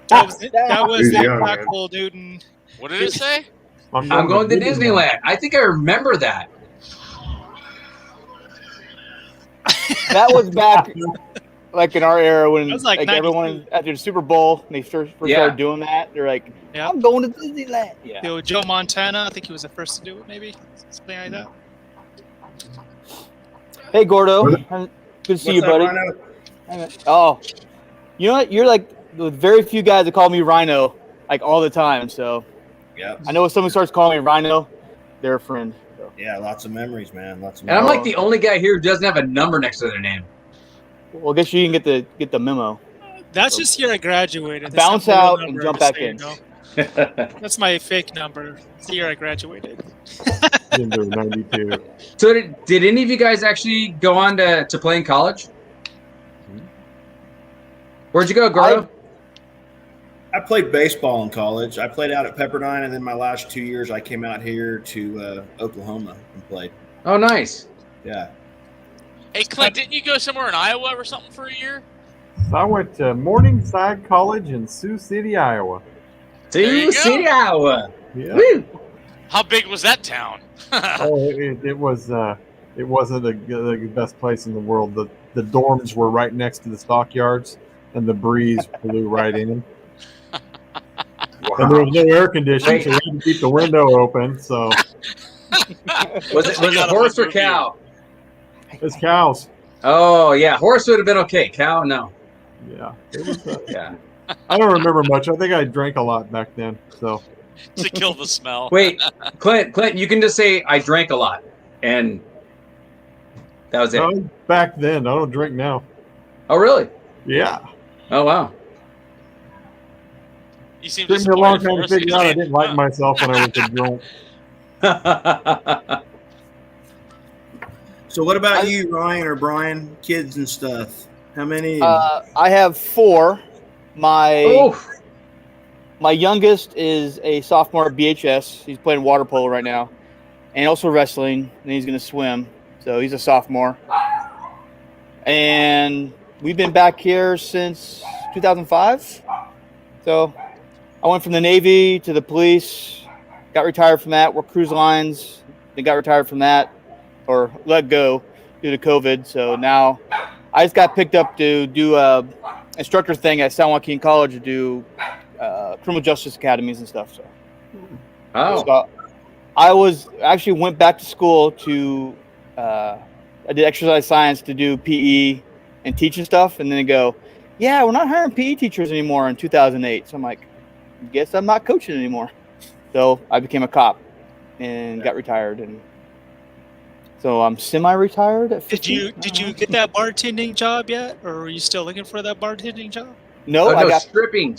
That was that tackle, Newton. What did it say? I'm going to Disneyland. I think I remember that. That was back like in our era when like everyone after the Super Bowl they first started doing that. They're like, I'm going to Disneyland. Yeah. Yo, Joe Montana, I think he was the first to do it, maybe something like that. Hey, Gordo, good to see you, buddy. Oh, you know what? You're like the very few guys that call me Rhino like all the time. So yeah, I know if someone starts calling me Rhino, they're a friend. So. Yeah, lots of memories, man. Lots of memories. And I'm like the only guy here who doesn't have a number next to their name. Well, I guess you can get the memo. That's just here I graduated. Bounce out and jump back in. That's my fake number. It's the year I graduated. 92. So did any of you guys actually go on to play in college? Where'd you go, Gordo? I played baseball in college. I played out at Pepperdine, and then my last 2 years I came out here to Oklahoma and played. Oh, nice. Yeah. Hey, Clint, didn't you go somewhere in Iowa or something for a year? So I went to Morningside College in Sioux City, Iowa. Sioux City, Iowa. Yeah. Woo. How big was that town? It wasn't the best place in the world. The dorms were right next to the stockyards, and the breeze blew right in. And there was no air conditioning, so we had to keep the window open. So was it horse or cow? It's cows. Oh yeah, horse would have been okay. Cow, no. Yeah. It was, yeah. I don't remember much. I think I drank a lot back then. So to kill the smell. Wait, Clint, you can just say I drank a lot, and that was it. No, back then, I don't drink now. Oh really? Yeah. Oh wow. You seem took me a long time to figure out I didn't like myself when I was drunk. So what about you, Ryan or Brian? Kids and stuff. How many? I have 4. My youngest is a sophomore at BHS. He's playing water polo right now, and also wrestling. And he's going to swim, so he's a sophomore. And we've been back here since 2005. So I went from the Navy to the police, got retired from that, worked cruise lines, then got retired from that, or let go due to COVID. So now I just got picked up to do a instructor thing at San Joaquin College to do criminal justice academies and stuff. So, so I went back to school to I did exercise science to do PE and teaching stuff, and then they go, yeah, we're not hiring PE teachers anymore in 2008. So I'm like, guess I'm not coaching anymore. So I became a cop and got retired, and so I'm semi-retired at 15. Did you get that bartending job yet, or are you still looking for that bartending job? No, I got stripping.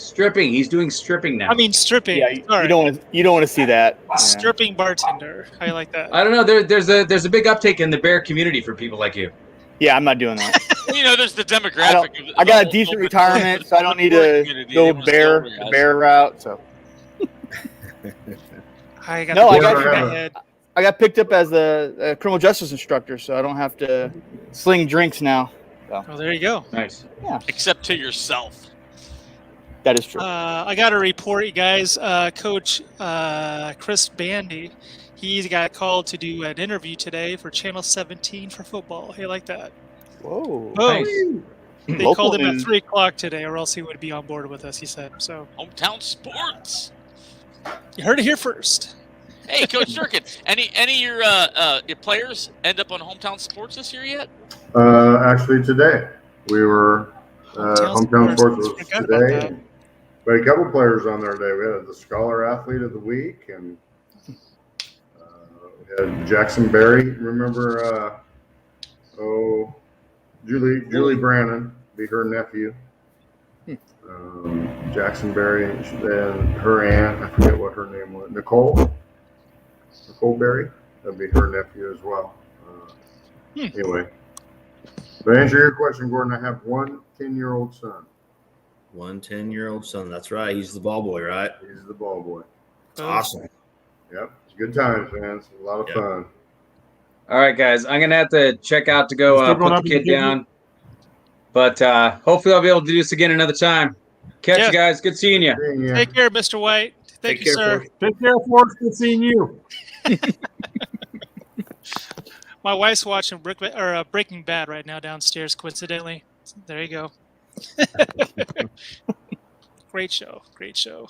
He's doing stripping now. I mean stripping. Yeah, you don't want to see that. Stripping bartender. I like that. I don't know. There's a big uptake in the bear community for people like you. Yeah, I'm not doing that. There's the demographic. I got a decent retirement, so I don't need to go bear route. So I got I got picked up as a criminal justice instructor, so I don't have to sling drinks now. So. Oh, there you go. Nice. Yeah. Except to yourself. That is true. I got to report, you guys. Coach Chris Bandy, he got called to do an interview today for Channel 17 for football. Hey, like that. Whoa. Nice. They called him at 3:00 today, or else he would be on board with us. He said so. Hometown sports. You heard it here first. Hey, Coach Durkin, any of your players end up on Hometown Sports this year yet? Actually, today we were Hometown Sports was today. We had a couple players on there today. We had the Scholar Athlete of the Week, and we had Jackson Berry. Remember, Julie Brannon, be her nephew. Jackson Berry, and her aunt, I forget what her name was, Nicole Berry, that'd be her nephew as well. Anyway, to answer your question, Gordon, I have one 10-year-old son. One 10-year-old son. That's right. He's the ball boy, right? He's the ball boy. It's awesome. Yep. It's good times, man. It's a lot of fun. All right, guys. I'm going to have to check out to go put the kid down. But hopefully I'll be able to do this again another time. Catch you guys. Good seeing you. Take care, Mr. White. Thank you, sir. Take care, Forrest. Good seeing you. My wife's watching Breaking Bad right now downstairs, coincidentally. There you go. Great show. Great show.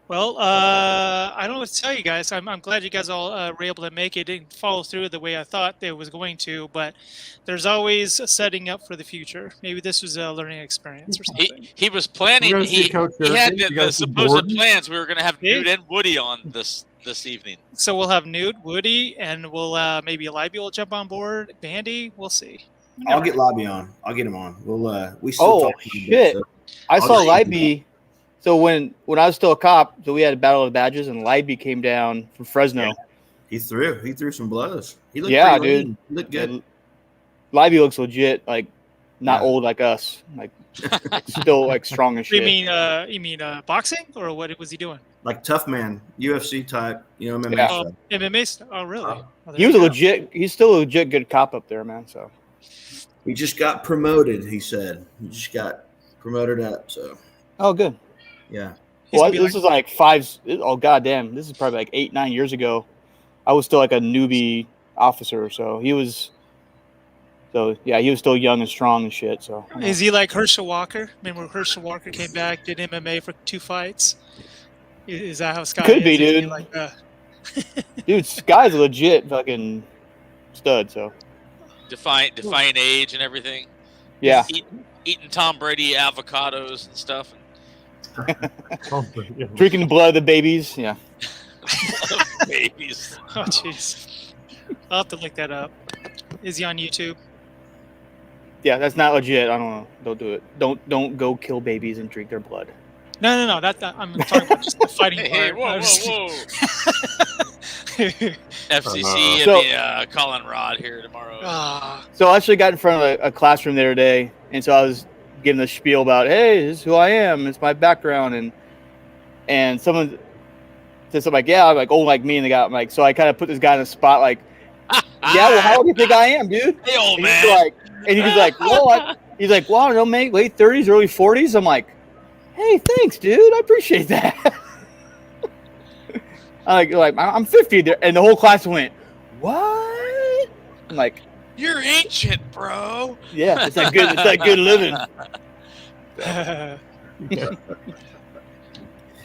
Well, I don't know what to tell you guys. I'm glad you guys all were able to make it. It didn't follow through the way I thought it was going to, but there's always setting up for the future. Maybe this was a learning experience or something. He was planning. He had the supposed plans. We were going to have Newt and Woody on this evening. So we'll have Newt, Woody, and we'll maybe Libby will jump on board. Bandy, we'll see. I'll get Libby on. I'll get him on. We still talk to shit! I saw Libby. So when I was still a cop, so we had a battle of the badges, and Libby came down from Fresno. Yeah. He threw some blows. He looked dude. Lean. He looked good. Libby looks legit, like not old like us, like still like strong as shit. You mean boxing, or what was he doing? Like tough man, UFC type, MMA stuff. MMA stuff. Oh, really? He was a legit. He's still a legit good cop up there, man. So he just got promoted. He said he just got promoted up. So good. Yeah. Well, this is like 5. Oh goddamn! This is probably like 8-9 years ago. I was still like a newbie officer, so he was. So yeah, he was still young and strong and shit. So is he like Herschel Walker? Remember Herschel Walker came back, did MMA for 2 fights? Is that how Scott could be, dude? Like, dude, Sky's a legit fucking stud. So define age and everything. Yeah, eating Tom Brady avocados and stuff. Drinking the blood of the babies. Yeah. Babies. Oh jeez. I'll have to look that up. Is he on YouTube? Yeah, that's not legit. I don't know. Don't do it. Don't go kill babies and drink their blood. No. That I'm talking about just the fighting part. Hey, whoa. FCC and Colin Rod here tomorrow. So I actually got in front of a classroom the other day, and so I was giving the spiel about, hey, this is who I am. It's my background, and someone said something like, yeah, I'm like old like me, and the guy, I'm like, so I kind of put this guy in the spot, like, yeah, well, how old do you think I am, dude? Hey, old and man. He's like, well, he's like, well, I don't know, mate, late 30s, early 40s. I'm like, hey, thanks, dude. I appreciate that. I'm 50 there, and the whole class went, what? I'm like, you're ancient, bro. Yeah, it's that good. It's that good living.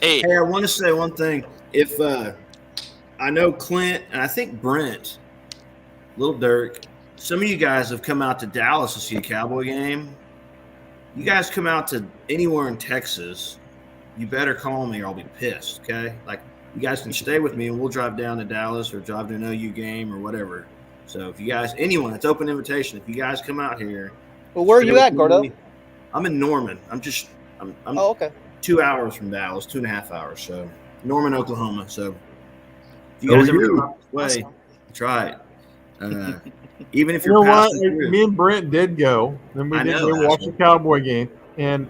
Hey, I want to say one thing. If I know Clint and I think Brent, Little Dirk, some of you guys have come out to Dallas to see a Cowboy game. You guys come out to anywhere in Texas, you better call me or I'll be pissed. Okay, like you guys can stay with me and we'll drive down to Dallas or drive to an OU game or whatever. So if you guys, anyone, it's open invitation. If you guys come out here. Well, where are you at, Gordo? I'm in Norman. I'm okay. 2 hours from Dallas, 2.5 hours. So Norman, Oklahoma. So if you guys ever come out this way, try it. Even if you're passing through. Me and Brent did go. Then we did go watch the Cowboy game. And,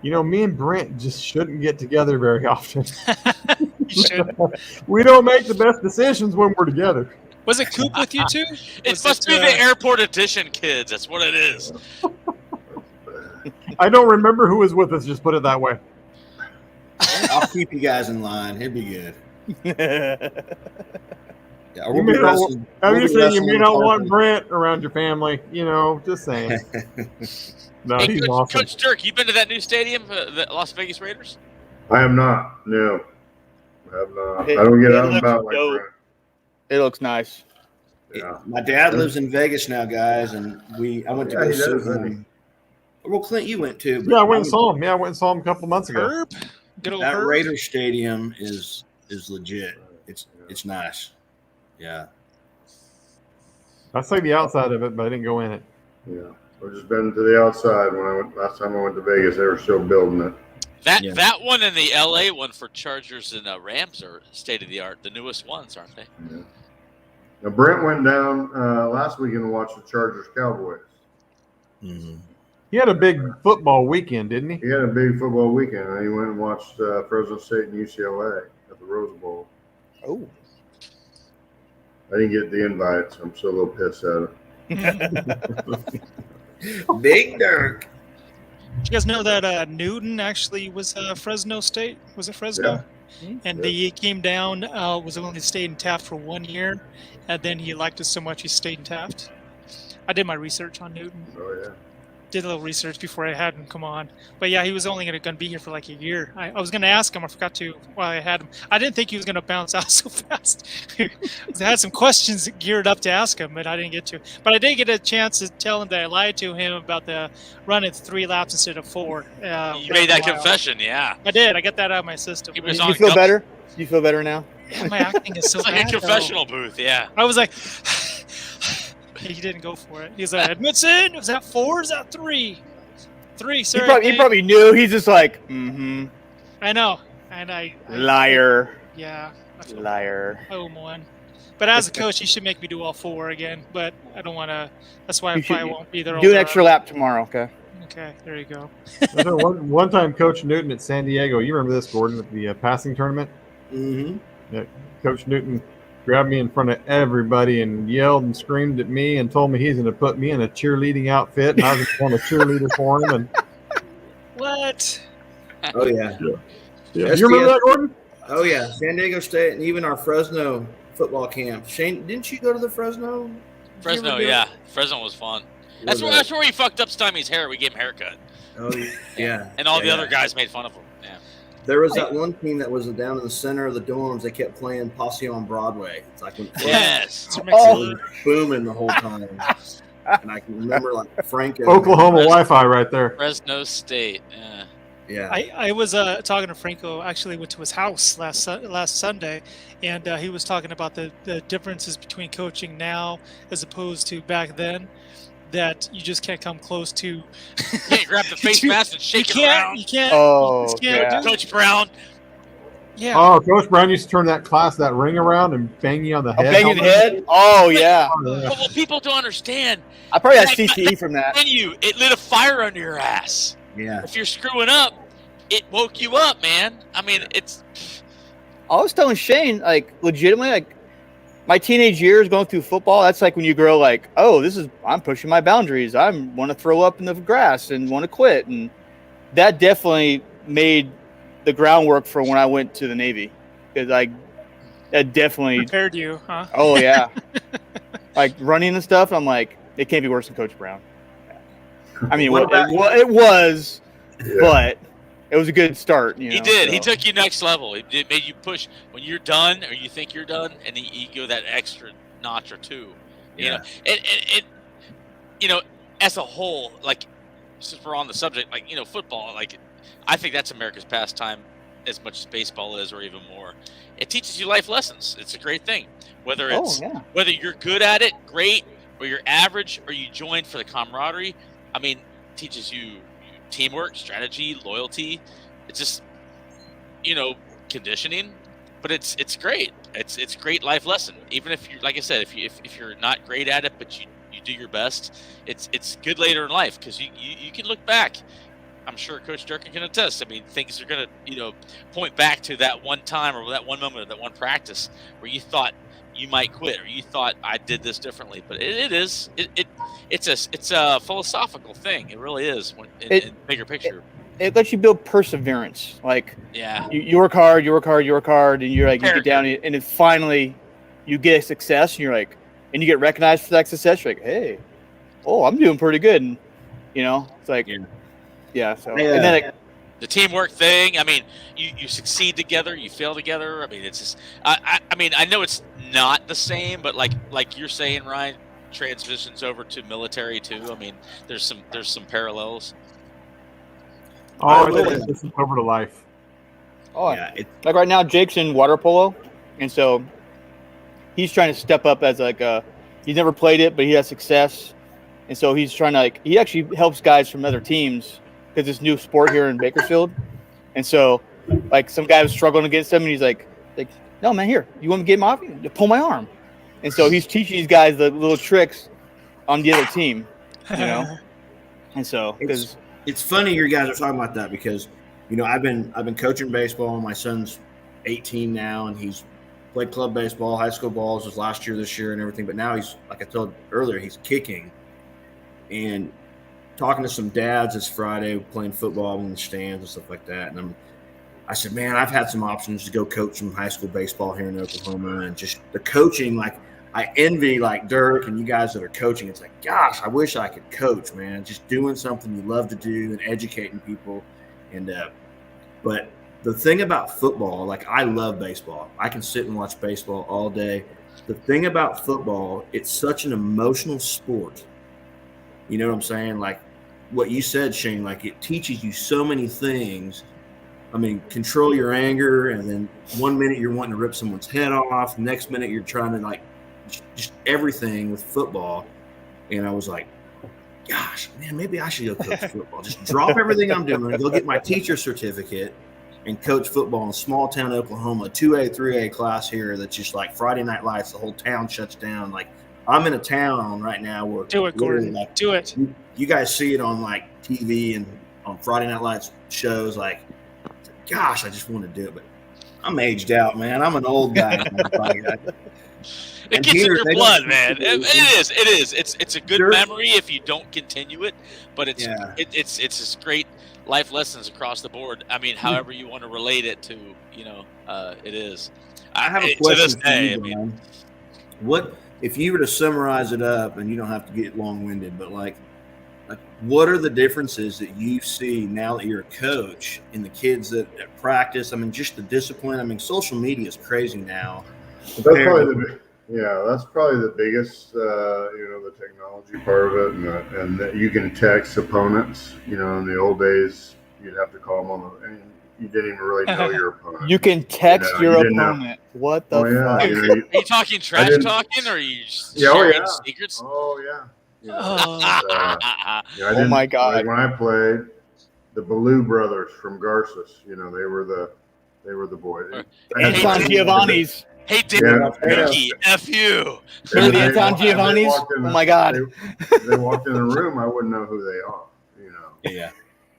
me and Brent just shouldn't get together very often. We don't make the best decisions when we're together. Was it Coop with you too? It must be the airport edition kids. That's what it is. I don't remember who was with us. Just put it that way. I'll keep you guys in line. It'll be good. Yeah, you may not want Brent around your family. Just saying. No, hey, he's awesome. Coach Dirk, you been to that new stadium, the Las Vegas Raiders? I am not. No, I have not. I don't get out and about like Brent. It looks nice. My dad lives in Vegas now, guys, and I went to go see him. Well, Clint, you went too. Yeah, I went and saw him. Yeah, I went and saw him a couple months ago. Herb? Good old That Herb. Raider Stadium is legit. It's nice. Yeah. I saw the outside of it, but I didn't go in it. Yeah, I've just been to the outside. Last time I went to Vegas, they were still building it. That one and the LA one for Chargers and Rams are state of the art. The newest ones, aren't they? Yeah. Now Brent went down last weekend to watch the Chargers Cowboys. Mm-hmm. He had a big football weekend, didn't he? He had a big football weekend, and he went and watched Fresno State and UCLA at the Rose Bowl. Oh. I didn't get the invite, so I'm still a little pissed at it. Big Dirk. Did you guys know that Newton actually was Fresno State? Was it Fresno? Yeah. And he came down, was only stayed in Taft for 1 year, and then he liked us so much he stayed in Taft. I did my research on Newton. Oh, yeah. Did a little research before I had him come on. But yeah, he was only going to be here for like a year. I was going to ask him. I forgot to while I had him. I didn't think he was going to bounce out so fast. I had some questions geared up to ask him, but I didn't get to. But I did get a chance to tell him that I lied to him about the running 3 laps instead of 4. You made that confession, yeah. I did. I got that out of my system. He was Do you feel better? Do you feel better now? Yeah, my acting is so It's like bad, a confessional booth, yeah. I was like, he didn't go for it. He's like, Edmondson, is that 4? Is that 3? 3, sir. He probably knew. He's just like, mm-hmm. I know. And I Liar. Yeah. Liar. I owe him one. But as a coach, he should make me do all 4 again. But I don't want to. That's why I probably won't be there. Do an extra lap tomorrow, okay? Okay, there you go. one time, Coach Newton at San Diego. You remember this, Gordon, at the passing tournament? Mm-hmm. Yeah, Coach Newton grabbed me in front of everybody and yelled and screamed at me and told me he's going to put me in a cheerleading outfit and I was going to be a cheerleader for him. And what? Oh yeah. Yeah. You remember that, Gordon? Oh yeah, San Diego State and even our Fresno football camp. Shane, didn't you go to the Fresno? Fresno, yeah. Fresno was fun. That's where he fucked up Stymie's hair. We gave him a haircut. Oh yeah. And all the other guys made fun of him. Yeah. There was that one team that was down in the center of the dorms. They kept playing Posse on Broadway. It's like when yes, it was booming the whole time. And I can remember like Franco. Oklahoma Wi-Fi right there. Fresno State. Yeah. Yeah. I was talking to Franco. Actually, went to his house last Sunday, and he was talking about the differences between coaching now as opposed to back then. That you just can't come close to. You can't grab the face mask and shake it around. You can't. Oh, yeah. Coach Brown. Yeah. Oh, Coach Brown used to turn that ring around and bang you on the head. Bang you on the head? Oh, yeah. Well, people don't understand. I probably had CTE from that. And it lit a fire under your ass. Yeah. If you're screwing up, it woke you up, man. I mean, it's. I was telling Shane, like, legitimately, like, my teenage years going through football, that's like when you grow like, oh, I'm pushing my boundaries. I want to throw up in the grass and want to quit. And that definitely made the groundwork for when I went to the Navy. Because that definitely prepared you, huh? Oh, yeah. Like running and stuff, I'm like, it can't be worse than Coach Brown. I mean, it was, but it was a good start. He did. So. He took you next level. It made you push when you're done or you think you're done, and he go that extra notch or two. You know, it you know, as a whole, like since we're on the subject, like football, like I think that's America's pastime as much as baseball is, or even more. It teaches you life lessons. It's a great thing. Whether it's whether you're good at it, great, or you're average, or you join for the camaraderie. I mean, it teaches you teamwork, strategy, loyalty. It's just conditioning, but it's great. It's a great life lesson. Even if you're, like I said, if you're not great at it, but you do your best, it's good later in life because you can look back. I'm sure Coach Durkin can attest. I mean, things are gonna point back to that one time or that one moment or that one practice where you thought you might quit or you thought I did this differently. But it's a philosophical thing. It really is in bigger picture. It lets you build perseverance. Like you work hard, and you're like you get down and then finally you get a success and you're like, and you get recognized for that success. You're like, hey, I'm doing pretty good. And it's like. Yeah. So and then the teamwork thing. I mean, you succeed together, you fail together. I mean, it's just. I mean, I know it's not the same, but like you're saying, Ryan, transitions over to military too. I mean, there's some parallels. Oh, it's over to life. Oh, yeah. Like right now, Jake's in water polo, and so he's trying to step up as like he's never played it, but he has success, and so he's trying to he actually helps guys from other teams because it's new sport here in Bakersfield, and so like some guy was struggling against him, and he's like, no man, here, you want me to get him off? You pull my arm, and so he's teaching these guys the little tricks on the other team, you know, and so because. It's funny you guys are talking about that because, you know, I've been coaching baseball. My son's 18 now, and he's played club baseball, high school balls was last year, this year, and everything. But now he's, like I told earlier, he's kicking. And talking to some dads this Friday, playing football in the stands and stuff like that. And I said, man, I've had some options to go coach some high school baseball here in Oklahoma, and just the coaching, like. I envy like Dirk and you guys that are coaching. It's like, gosh, I wish I could coach, man. Just doing something you love to do and educating people. And but the thing about football, like I love baseball. I can sit and watch baseball all day. The thing about football, it's such an emotional sport. You know what I'm saying? Like what you said, Shane, like it teaches you so many things. I mean, control your anger, and then 1 minute you're wanting to rip someone's head off. Next minute you're trying to like just everything with football. And I was like, gosh, man, maybe I should go coach football. Just drop everything I'm doing, go get my teacher certificate and coach football in small town Oklahoma, 2A, 3A class here that's just like Friday Night Lights, the whole town shuts down. Like I'm in a town right now where do it, Gordon. Like, do it. You guys see it on like TV and on Friday Night Lights shows. Like, gosh, I just want to do it, but I'm aged out, man. I'm an old guy. It gets in your blood, man. It is. It's a good memory if you don't continue it, but it's just great life lessons across the board. I mean, however you want to relate it to, you know, it is. I have a question for you, Brian. What if you were to summarize it up, and you don't have to get long-winded, but like what are the differences that you see now that you're a coach in the kids that practice? I mean, just the discipline. I mean, social media is crazy now. That's probably the biggest, the technology part of it, and that you can text opponents. You know, in the old days, you'd have to call them and you didn't even really know your opponent. You can text your opponent. What the fuck? Are you talking trash talking, or are you sharing secrets? Oh yeah. Oh my God! Like when I played, the Ballou brothers from Garces, you know, they were the boys. Anton Giovanni's. Hey, David, Ricky, F you. The Anton Giovanni's. Oh my God! They walked in the room, I wouldn't know who they are. You know. Yeah.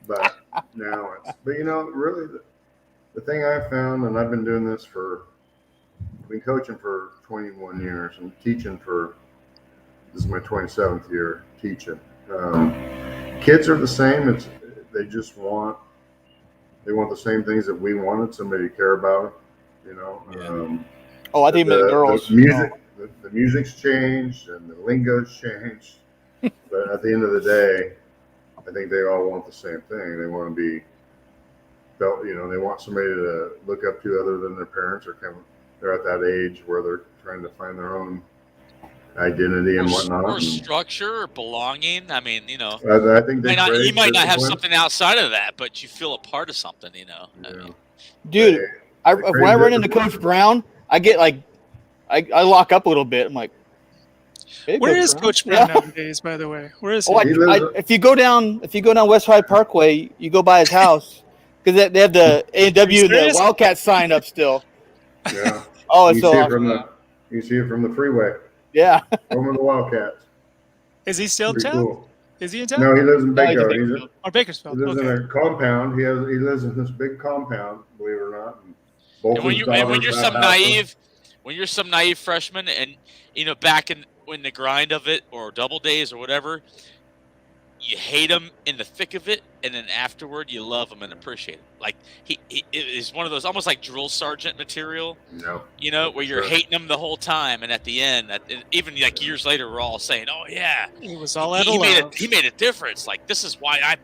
But now but you know, really, the thing I found, and I've been doing this been coaching for 21 years and teaching this is my 27th year teaching. Kids are the same. They just want the same things that we wanted. Somebody to care about them, you know. Yeah. I think the girls. The music's changed and the lingo's changed, but at the end of the day, I think they all want the same thing. They want to be felt. You know, they want somebody to look up to other than their parents, or they're at that age where they're trying to find their own identity and whatnot, or structure or belonging. I mean, you know, I think you might not have something outside of that, but you feel a part of something. You know, yeah. I mean, dude, when I run into Coach Brown, I get like, I lock up a little bit. I'm like, hey, where is Coach Brown nowadays? By the way, where is he? If you go down West High Parkway, you go by his house because they have the A&W, the WiLDCaT sign up still. Yeah. It's so awesome. You see it from the freeway. Yeah. Home of the WiLDCATs. Is he still in town? Cool. Is he in town? No, he lives in Bakersfield. Bakersfield. He lives in a compound. He lives in this big compound, believe it or not. And when you're some naive freshman, and you know, back in the grind of it, or double days or whatever, you hate him in the thick of it, and then afterward you love him and appreciate him. Like he is one of those almost like drill sergeant material. No. You know, where you're hating him the whole time, and at the end, even like years later, we're all saying, "Oh yeah, he was all out of love. He made a difference. Like this is why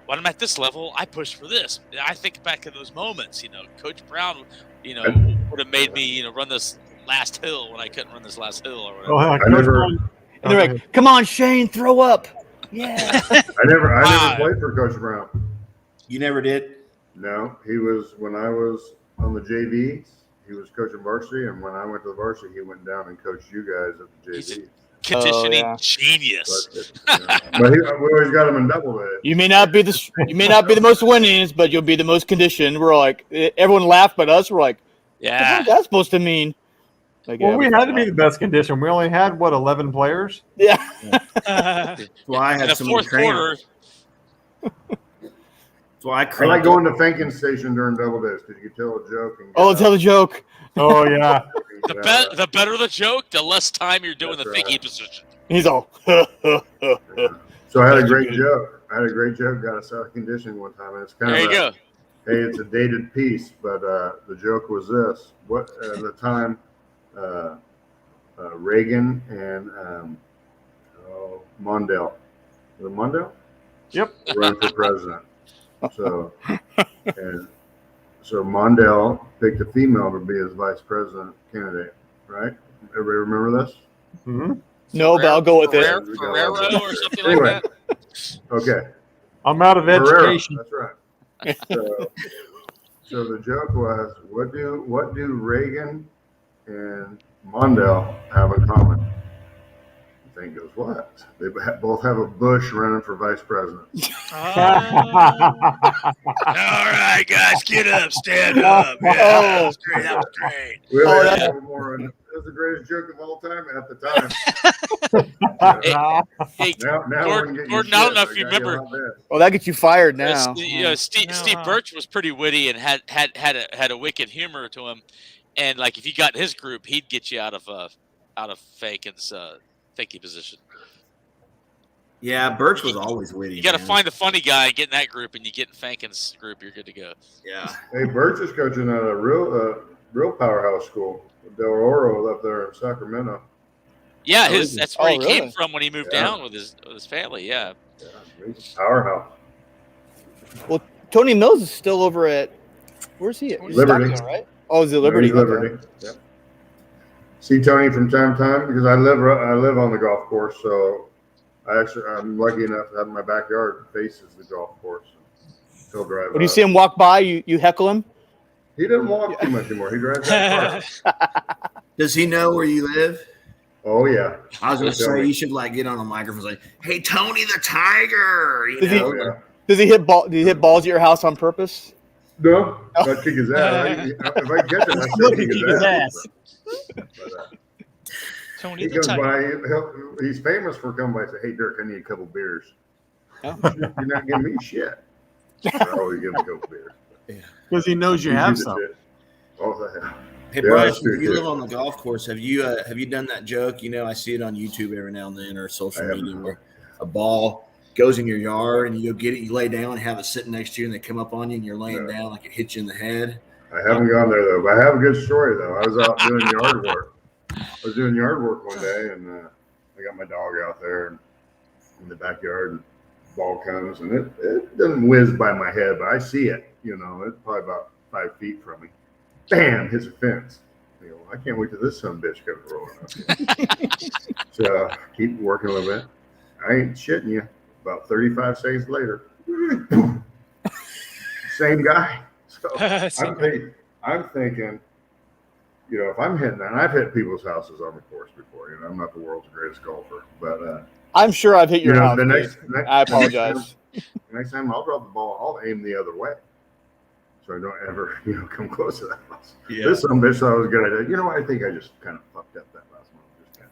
when I'm at this level, I push for this. I think back to those moments. Coach Brown, would have made me, run this last hill when I couldn't run this last hill or whatever. Oh, I never. And they're like, "Come on, Shane, throw up." Yeah. I never played for Coach Brown. You never did? No, he was when I was on the JV. He was coaching varsity, and when I went to the varsity, he went down and coached you guys at the JV. Conditioning genius. But we always got him in double A. You may not be the most winnings, but you'll be the most conditioned. We're like, everyone laughed, but us, we're like, yeah, what's that supposed to mean? Like, well, we had to be the best condition. We only had 11 players. Yeah. Well, I had in the some fourth quarter. So I like going to Fankin Station during double days because you could tell a joke. And tell a joke. Oh yeah. The better the joke, the less time you're doing the thinking position. He's all. So I had a great joke. Got us out of conditioning one time, and it's kind of go. Hey, it's a dated piece, but the joke was this: what at the time, Reagan and Mondale, was it Mondale? Yep. Running for president. So Mondale picked a female to be his vice president candidate, right? Everybody remember this? Mm-hmm. No, but I'll go with it. Ferrero or something Anyway, like that. Okay. I'm out of education. That's right. So the joke was, what do Reagan and Mondale have in common? The thing goes, what? They both have a bush running for vice president. All right, guys, get up, stand up. Yeah, that was great. That was great. We only had one more. It was the greatest joke of all time at the time. Hey, now Gordon, I don't know if you remember. Well, that gets you fired now. Steve Birch was pretty witty and had a wicked humor to him, and like if you got in his group, he'd get you out of Fankin's thinking position. Yeah, Birch was always witty. You got to find the funny guy, get in that group, and you get in Fankin's group, you're good to go. Yeah. Hey, Birch is coaching at a real powerhouse school, Del Oro, up there in Sacramento. Yeah, that's where he really? came from when he moved down with his family. Yeah. He's a powerhouse. Well, Tony Mills is still over at where's he at? Liberty. Stockton, right? Oh, is it Liberty? Liberty. Yeah. See Tony from time to time because I live on the golf course, so I'm lucky enough to have my backyard faces the golf course. He'll drive. When you see him walk by, you heckle him. He doesn't walk too much anymore. He drives that car. Does he know where you live? Oh yeah. I was going to say you should get on a microphone and say, "Hey, Tony the Tiger." Does he hit balls at your house on purpose? No, I'd kick his ass. If I catch him, I'd kick his ass. Tony He the comes Tiger. by. He's famous for coming by and say, "Hey, Dirk, I need a couple beers." You're not giving me shit. Oh, you give him a couple beers. Because he knows you have some. Oh, Hey, Bryce, if you live on the golf course, have you done that joke? I see it on YouTube every now and then or social media where a ball goes in your yard and you go get it, you lay down and have it sitting next to you and they come up on you and you're laying down like it hits you in the head. I haven't gone there though, but I have a good story though. I was out doing yard work. One day and I got my dog out there in the backyard and the ball comes and it doesn't whiz by my head, but I see it. It's probably about 5 feet from me. Bam! Hits a fence. I can't wait till this son of a bitch comes rolling up. So keep working a little bit. I ain't shitting you. About 35 seconds later, same guy. So I'm thinking, if I'm hitting that, and I've hit people's houses on the course before. I'm not the world's greatest golfer, but I'm sure I've hit your house. I apologize. Next time I'll drop the ball, I'll aim the other way. So I don't ever, come close to that house. Yeah. This son of a bitch thought I was a good idea. I think I just kind of fucked up that last one. Just kind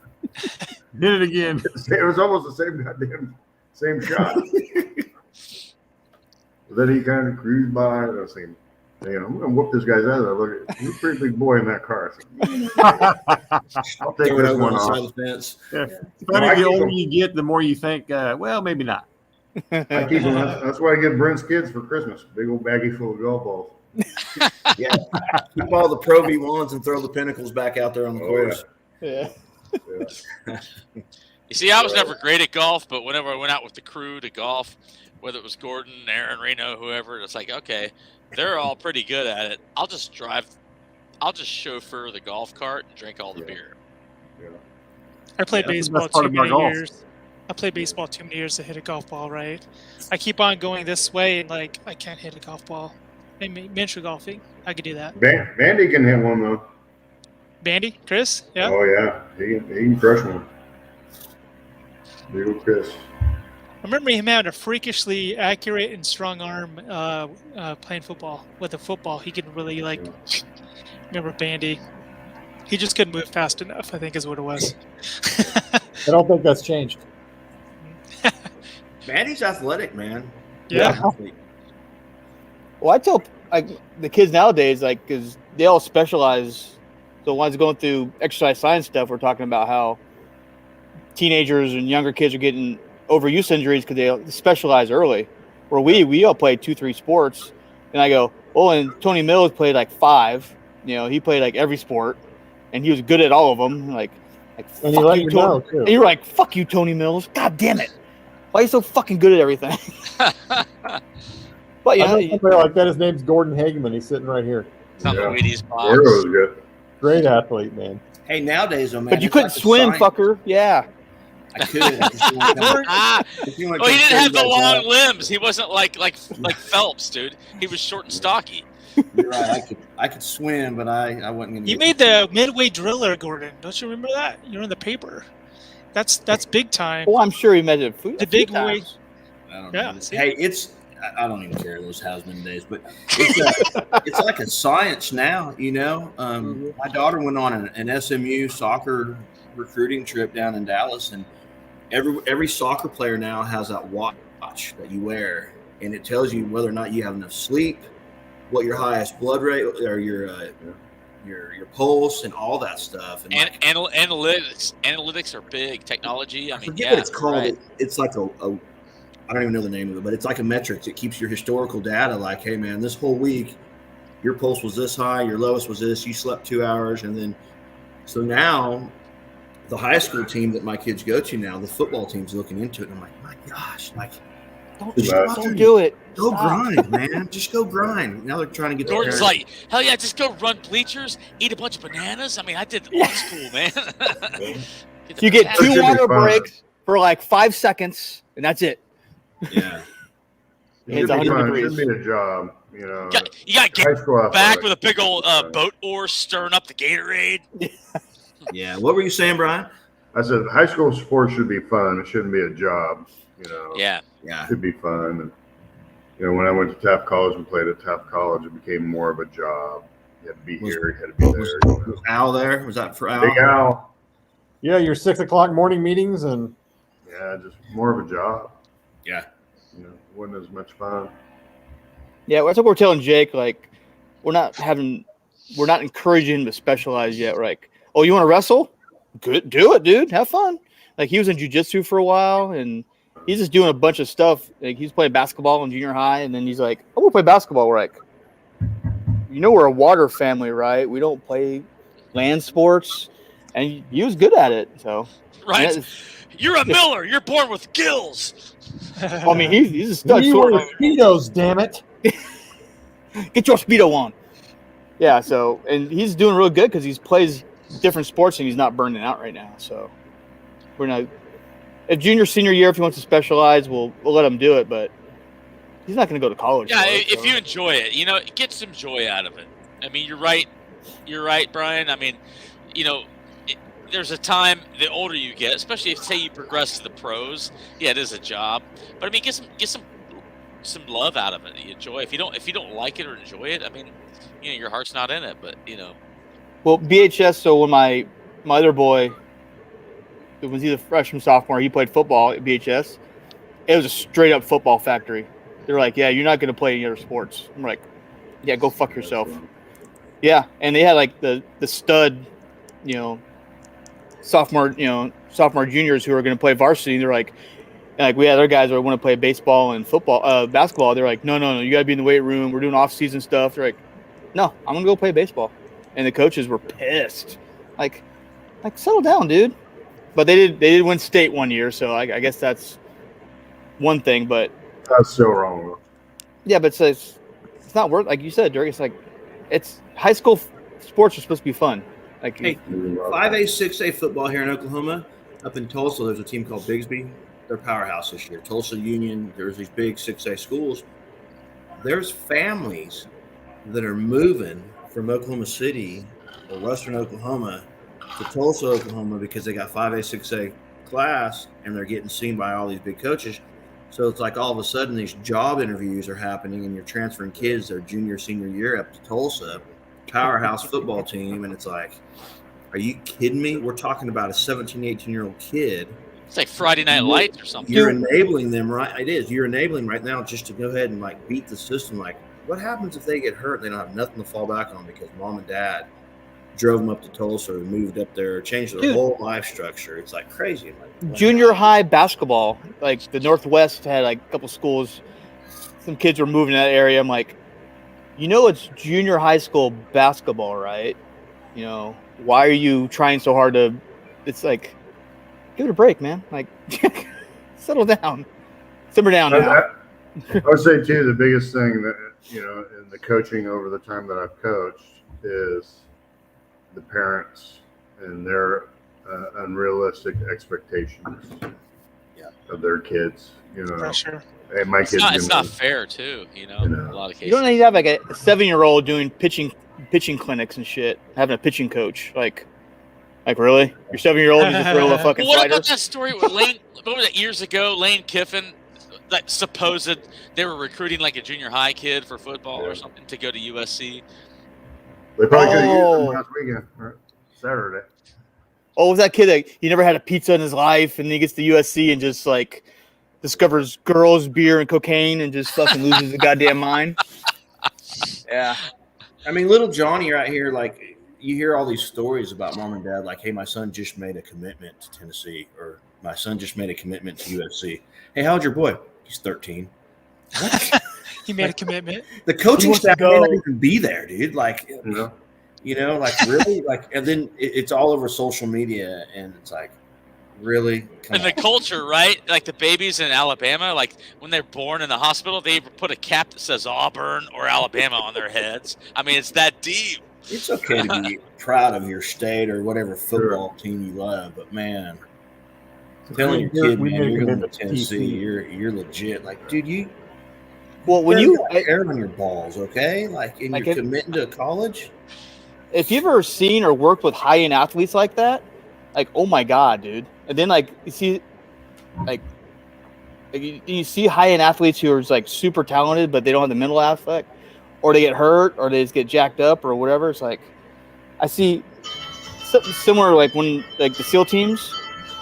of did it again. It was almost the same shot. Then he kind of cruised by, and I was thinking, I'm going to whoop this guy's ass. I look at he's a pretty big boy in that car. I'll take this one off. The fence. Yeah. The older you get, the more you think, well, maybe not. I keep them. That's why I give Brent's kids for Christmas. Big old baggie full of golf balls. Yeah. Keep all the Pro V1s and throw the Pinnacles back out there on the course. Yeah. You see, I was never great at golf, but whenever I went out with the crew to golf, whether it was Gordon, Aaron, Reno, whoever. It's like, okay, they're all pretty good at it. I'll just chauffeur the golf cart and drink all the beer. Yeah. I played baseball too many years. I played baseball too many years to hit a golf ball right. I keep on going this way, and like I can't hit a golf ball. Maybe miniature golfing, I could do that. Bandy can hit one though. Bandy, Chris, yeah. Oh yeah, he can crush one. Big old Chris. I remember him having a freakishly accurate and strong arm playing football. With a football, he could really like. Remember Bandy? He just couldn't move fast enough, I think is what it was. I don't think that's changed. Bandy's athletic, man. Yeah. Well, I tell the kids nowadays, like, because they all specialize. The ones going through exercise science stuff, we're talking about how teenagers and younger kids are getting overuse injuries because they specialize early. Where we all played 2-3 sports, and I go, oh, and Tony Mills played like 5. He played like every sport, and he was good at all of them. Like and he let you know too. And you're like, fuck you, Tony Mills. God damn it. Why are you so fucking good at everything? But I know somebody like that. His name's Gordon Hageman. He's sitting right here. It's on the Wheaties box. Was good. Great athlete, man. Hey, nowadays, though, man. But you couldn't swim, fucker. Yeah. I could. He didn't have the long limbs. He wasn't like Phelps, dude. He was short and stocky. You're right. I could swim, but I wasn't gonna. You made the Midway Driller, Gordon. Don't you remember that? You're in the paper. That's big time. Oh, I'm sure he measured food. The big way. I don't know. Hey, I don't even care those Hasman days, but it's like a science now. My daughter went on an SMU soccer recruiting trip down in Dallas, and every soccer player now has that watch that you wear, and it tells you whether or not you have enough sleep, what your highest blood rate or your pulse, and all that stuff. And analytics are big. Technology. I forget what it's called. Right. It's like I don't even know the name of it, but it's like a metric that keeps your historical data. Like, hey man, this whole week, your pulse was this high, your lowest was this, you slept 2 hours, and then so now the high school team that my kids go to now, the football team's looking into it, and I'm like, my gosh, like, don't do it. Go grind, man. Just go grind. Now they're trying to get. Jordan's like, hell yeah, just go run bleachers, eat a bunch of bananas. I mean, I did old school, man. You get 2 water breaks for like 5 seconds, and that's it. Yeah. It's 100 degrees. It should be a job, You got to get back with a big old boat oar stirring up the Gatorade. Yeah. What were you saying, Brian? I said high school sports should be fun. It shouldn't be a job. Yeah. It should be fun. And when I went to Taft College and played at Taft College, it became more of a job. You had to be here. You had to be there. Was Al there? Was that for Al? Big Al. Yeah, your 6 o'clock morning meetings and. Yeah, just more of a job. Yeah. Wasn't as much fun. Yeah, that's what we're telling Jake. Like, we're not encouraging him to specialize yet. We're like, oh, you want to wrestle? Good, do it, dude. Have fun. Like, he was in jiu-jitsu for a while, and he's just doing a bunch of stuff. Like, he's playing basketball in junior high, and then he's like, I want to play basketball. We're like, we're a water family, right? We don't play land sports, and he was good at it. So, right. You're a Miller. You're born with gills. I mean, he's a stud. We wear Speedos, damn it. Get your Speedo on. Yeah, so, and he's doing real good because he plays different sports and he's not burning out right now. So, we're not. If senior year, if he wants to specialize, we'll let him do it, but he's not going to go to college. Yeah, if you enjoy it, get some joy out of it. I mean, you're right. You're right, Brian. I mean, there's a time, the older you get, especially if, say, you progress to the pros, yeah, it is a job. But I mean, get some love out of it. You enjoy. If you don't like it or enjoy it, I mean, your heart's not in it. But Well, BHS. So when my other boy, it was either freshman, sophomore, he played football at BHS. It was a straight up football factory. They're like, yeah, you're not going to play any other sports. I'm like, yeah, go fuck yourself. Yeah, and they had like the stud, sophomore juniors who are going to play varsity. They're like we had other guys that want to play baseball and football, basketball. They're like, no, you got to be in the weight room. We're doing off-season stuff. They're like, no, I'm going to go play baseball. And the coaches were pissed. Like settle down, dude. But they did win state one year, so I guess that's one thing. But That's so wrong. Yeah, but it's not worth, like you said, Dirk. It's like it's high school sports are supposed to be fun. Like, hey, 5A, 6A football here in Oklahoma. Up in Tulsa, there's a team called Bigsby. They're powerhouse this year. Tulsa Union. There's these big 6A schools. There's families that are moving from Oklahoma City or Western Oklahoma to Tulsa, Oklahoma, because they got 5A, 6A class and they're getting seen by all these big coaches. So it's like all of a sudden these job interviews are happening and you're transferring kids their junior, senior year up to Tulsa, powerhouse football team. And it's like, are you kidding me? We're talking about a 17, 18-year-old kid. It's like Friday Night Lights or something. You're enabling them, right? It is. You're enabling right now just to go ahead and like beat the system. Like, what happens if they get hurt and they don't have nothing to fall back on because mom and dad drove them up to Tulsa or moved up there, changed their whole life structure? It's like crazy. Like, junior high basketball, like the Northwest had like a couple schools. Some kids were moving to that area. I'm like, it's junior high school basketball, right? Why are you trying so hard to? It's like, give it a break, man. Like, settle down, simmer down now. I would say too, the biggest thing that in the coaching over the time that I've coached is the parents and their unrealistic expectations of their kids. Pressure. Hey, my kids. It's not fair too. In a lot of cases. You don't need to have like a 7-year-old doing pitching clinics and shit, having a pitching coach. Like really? Your 7-year-old, you just throw a fucking What fighter? about that story with Lane? What was it, years ago? Lane Kiffin, that supposed they were recruiting like a junior high kid for football or something to go to USC. They probably could have used him last weekend or Saturday. Oh, was that kid that he never had a pizza in his life, and he gets to USC and just like discovers girls, beer, and cocaine, and just fucking loses his goddamn mind? Yeah, I mean, little Johnny right here, like you hear all these stories about mom and dad, like, hey, my son just made a commitment to Tennessee, or my son just made a commitment to USC. Hey, how's your boy? He's 13. What? He made a commitment. The coaching staff may not even be there, dude. Like, like really, like, and then it's all over social media, and it's like, really. And the culture, right? Like the babies in Alabama, like when they're born in the hospital, they put a cap that says Auburn or Alabama on their heads. I mean, it's that deep. It's okay to be proud of your state or whatever football team you love, but man, telling your kid, man, you're going to Tennessee, you're legit. Like, dude, when you hair on your balls, okay? Like, and you're committing to college. If you've ever seen or worked with high-end athletes like that, like, oh my god, dude. And then like you see, like you see high-end athletes who are just, like super talented, but they don't have the mental aspect, or they get hurt, or they just get jacked up, or whatever. It's like I see something similar, like when like the SEAL teams,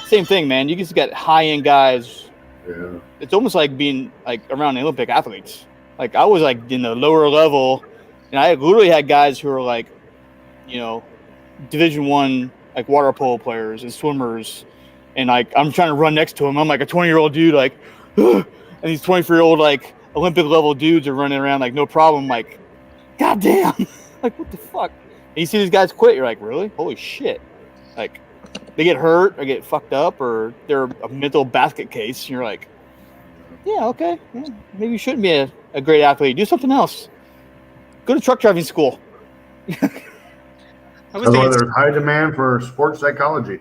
same thing, man. You just got high-end guys. Yeah. It's almost like being like around the Olympic athletes. Like I was like in the lower level, and I literally had guys who were like, Division I, like water polo players and swimmers, and like I'm trying to run next to him. I'm like a 20-year-old dude, like, and these 24-year-old like Olympic level dudes are running around like no problem. Like, goddamn, like what the fuck? And you see these guys quit, you're like, really? Holy shit! Like, they get hurt or get fucked up or they're a mental basket case. And you're like, yeah, okay, maybe you shouldn't be a great athlete. Do something else. Go to truck driving school. That's why there's high demand for sports psychology.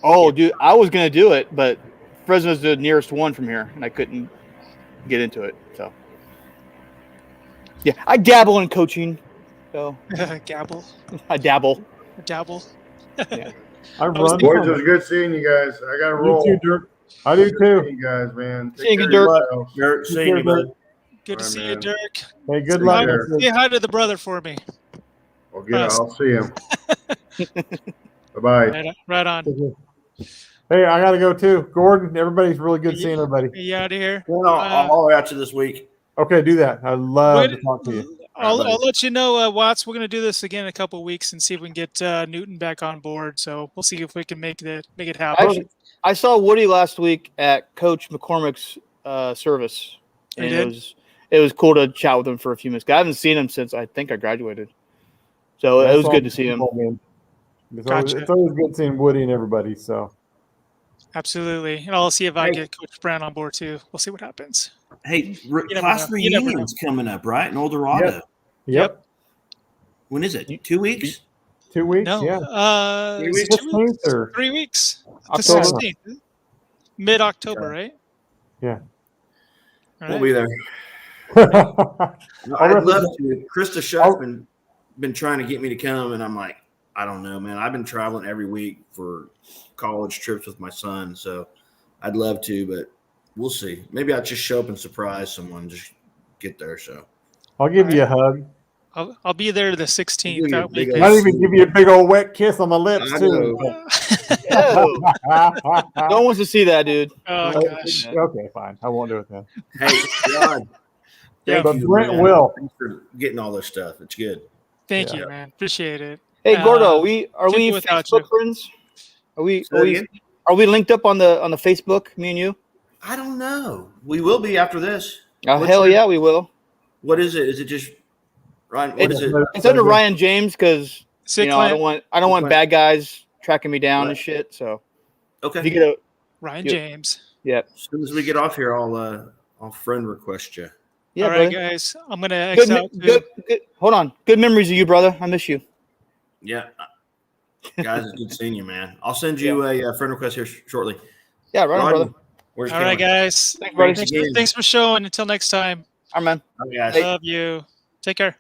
Oh, dude, I was going to do it, but Fresno's the nearest one from here, and I couldn't get into it. So, yeah, I dabble in coaching. So, Gabble. I dabble. Yeah. I run. Boys, it was good seeing you guys. I got to roll. You too, Dirk. I do too. You guys, man. See you, Dirk. Dirk, see you, bud. Good to see you, Dirk. Hey, good luck. Say hi to the brother for me. Well, good. I'll see him. Bye-bye. Right on. Hey, I got to go too. Gordon, everybody's really good seeing everybody. Are you out of here? I'll holler at you this week. Okay, do that. I'd love to talk to you. I'll let you know, Watts. We're going to do this again in a couple of weeks and see if we can get Newton back on board. So we'll see if we can make it happen. Actually, I saw Woody last week at Coach McCormick's service, and it was cool to chat with him for a few minutes. I haven't seen him since I think I graduated, so it was good to see him. It's always good seeing Woody and everybody. So Absolutely. And I'll see if I get Coach Brown on board too. We'll see what happens. Hey, class reunion's coming up, right? In El Dorado. Yep. When is it? 2 weeks? 2 weeks? No, Yeah. 3 weeks. 2 weeks? 3 weeks. The 16th. Mid-October, right? Yeah. We'll be there. I'd love to. Krista Shutt's been trying to get me to come, and I'm like, I don't know, man. I've been traveling every week for college trips with my son, so I'd love to, but we'll see. Maybe I'll just show up and surprise someone, just get there. So I'll give you a hug. I'll be there the 16th. That week. Might even give you a big old wet kiss on the lips too. No one wants to see that, dude. Oh gosh. Okay, fine. I won't do it then. Hey, John. But Brent will. Thanks for getting all this stuff. It's good. Thank you, man. Appreciate it. Hey, Gordo, are we Facebook friends? Are we linked up on the Facebook? Me and you? I don't know. We will be after this. Oh, hell yeah, we will. What is it? Is it just Ryan? What is it? It's under Ryan James because I don't want bad guys tracking me down and shit. So okay, if you get Ryan James. Yeah. As soon as we get off here, I'll friend request you. Yeah, all right, brother. guys. I'm gonna X out. Good. Hold on. Good memories of you, brother. I miss you. Yeah, guys, it's good seeing you, man. I'll send you a friend request here shortly. Yeah, right on, brother. All right, guys. Thanks, buddy. Thanks for showing. Until next time. All right, man. All right, guys. Love you. Take care.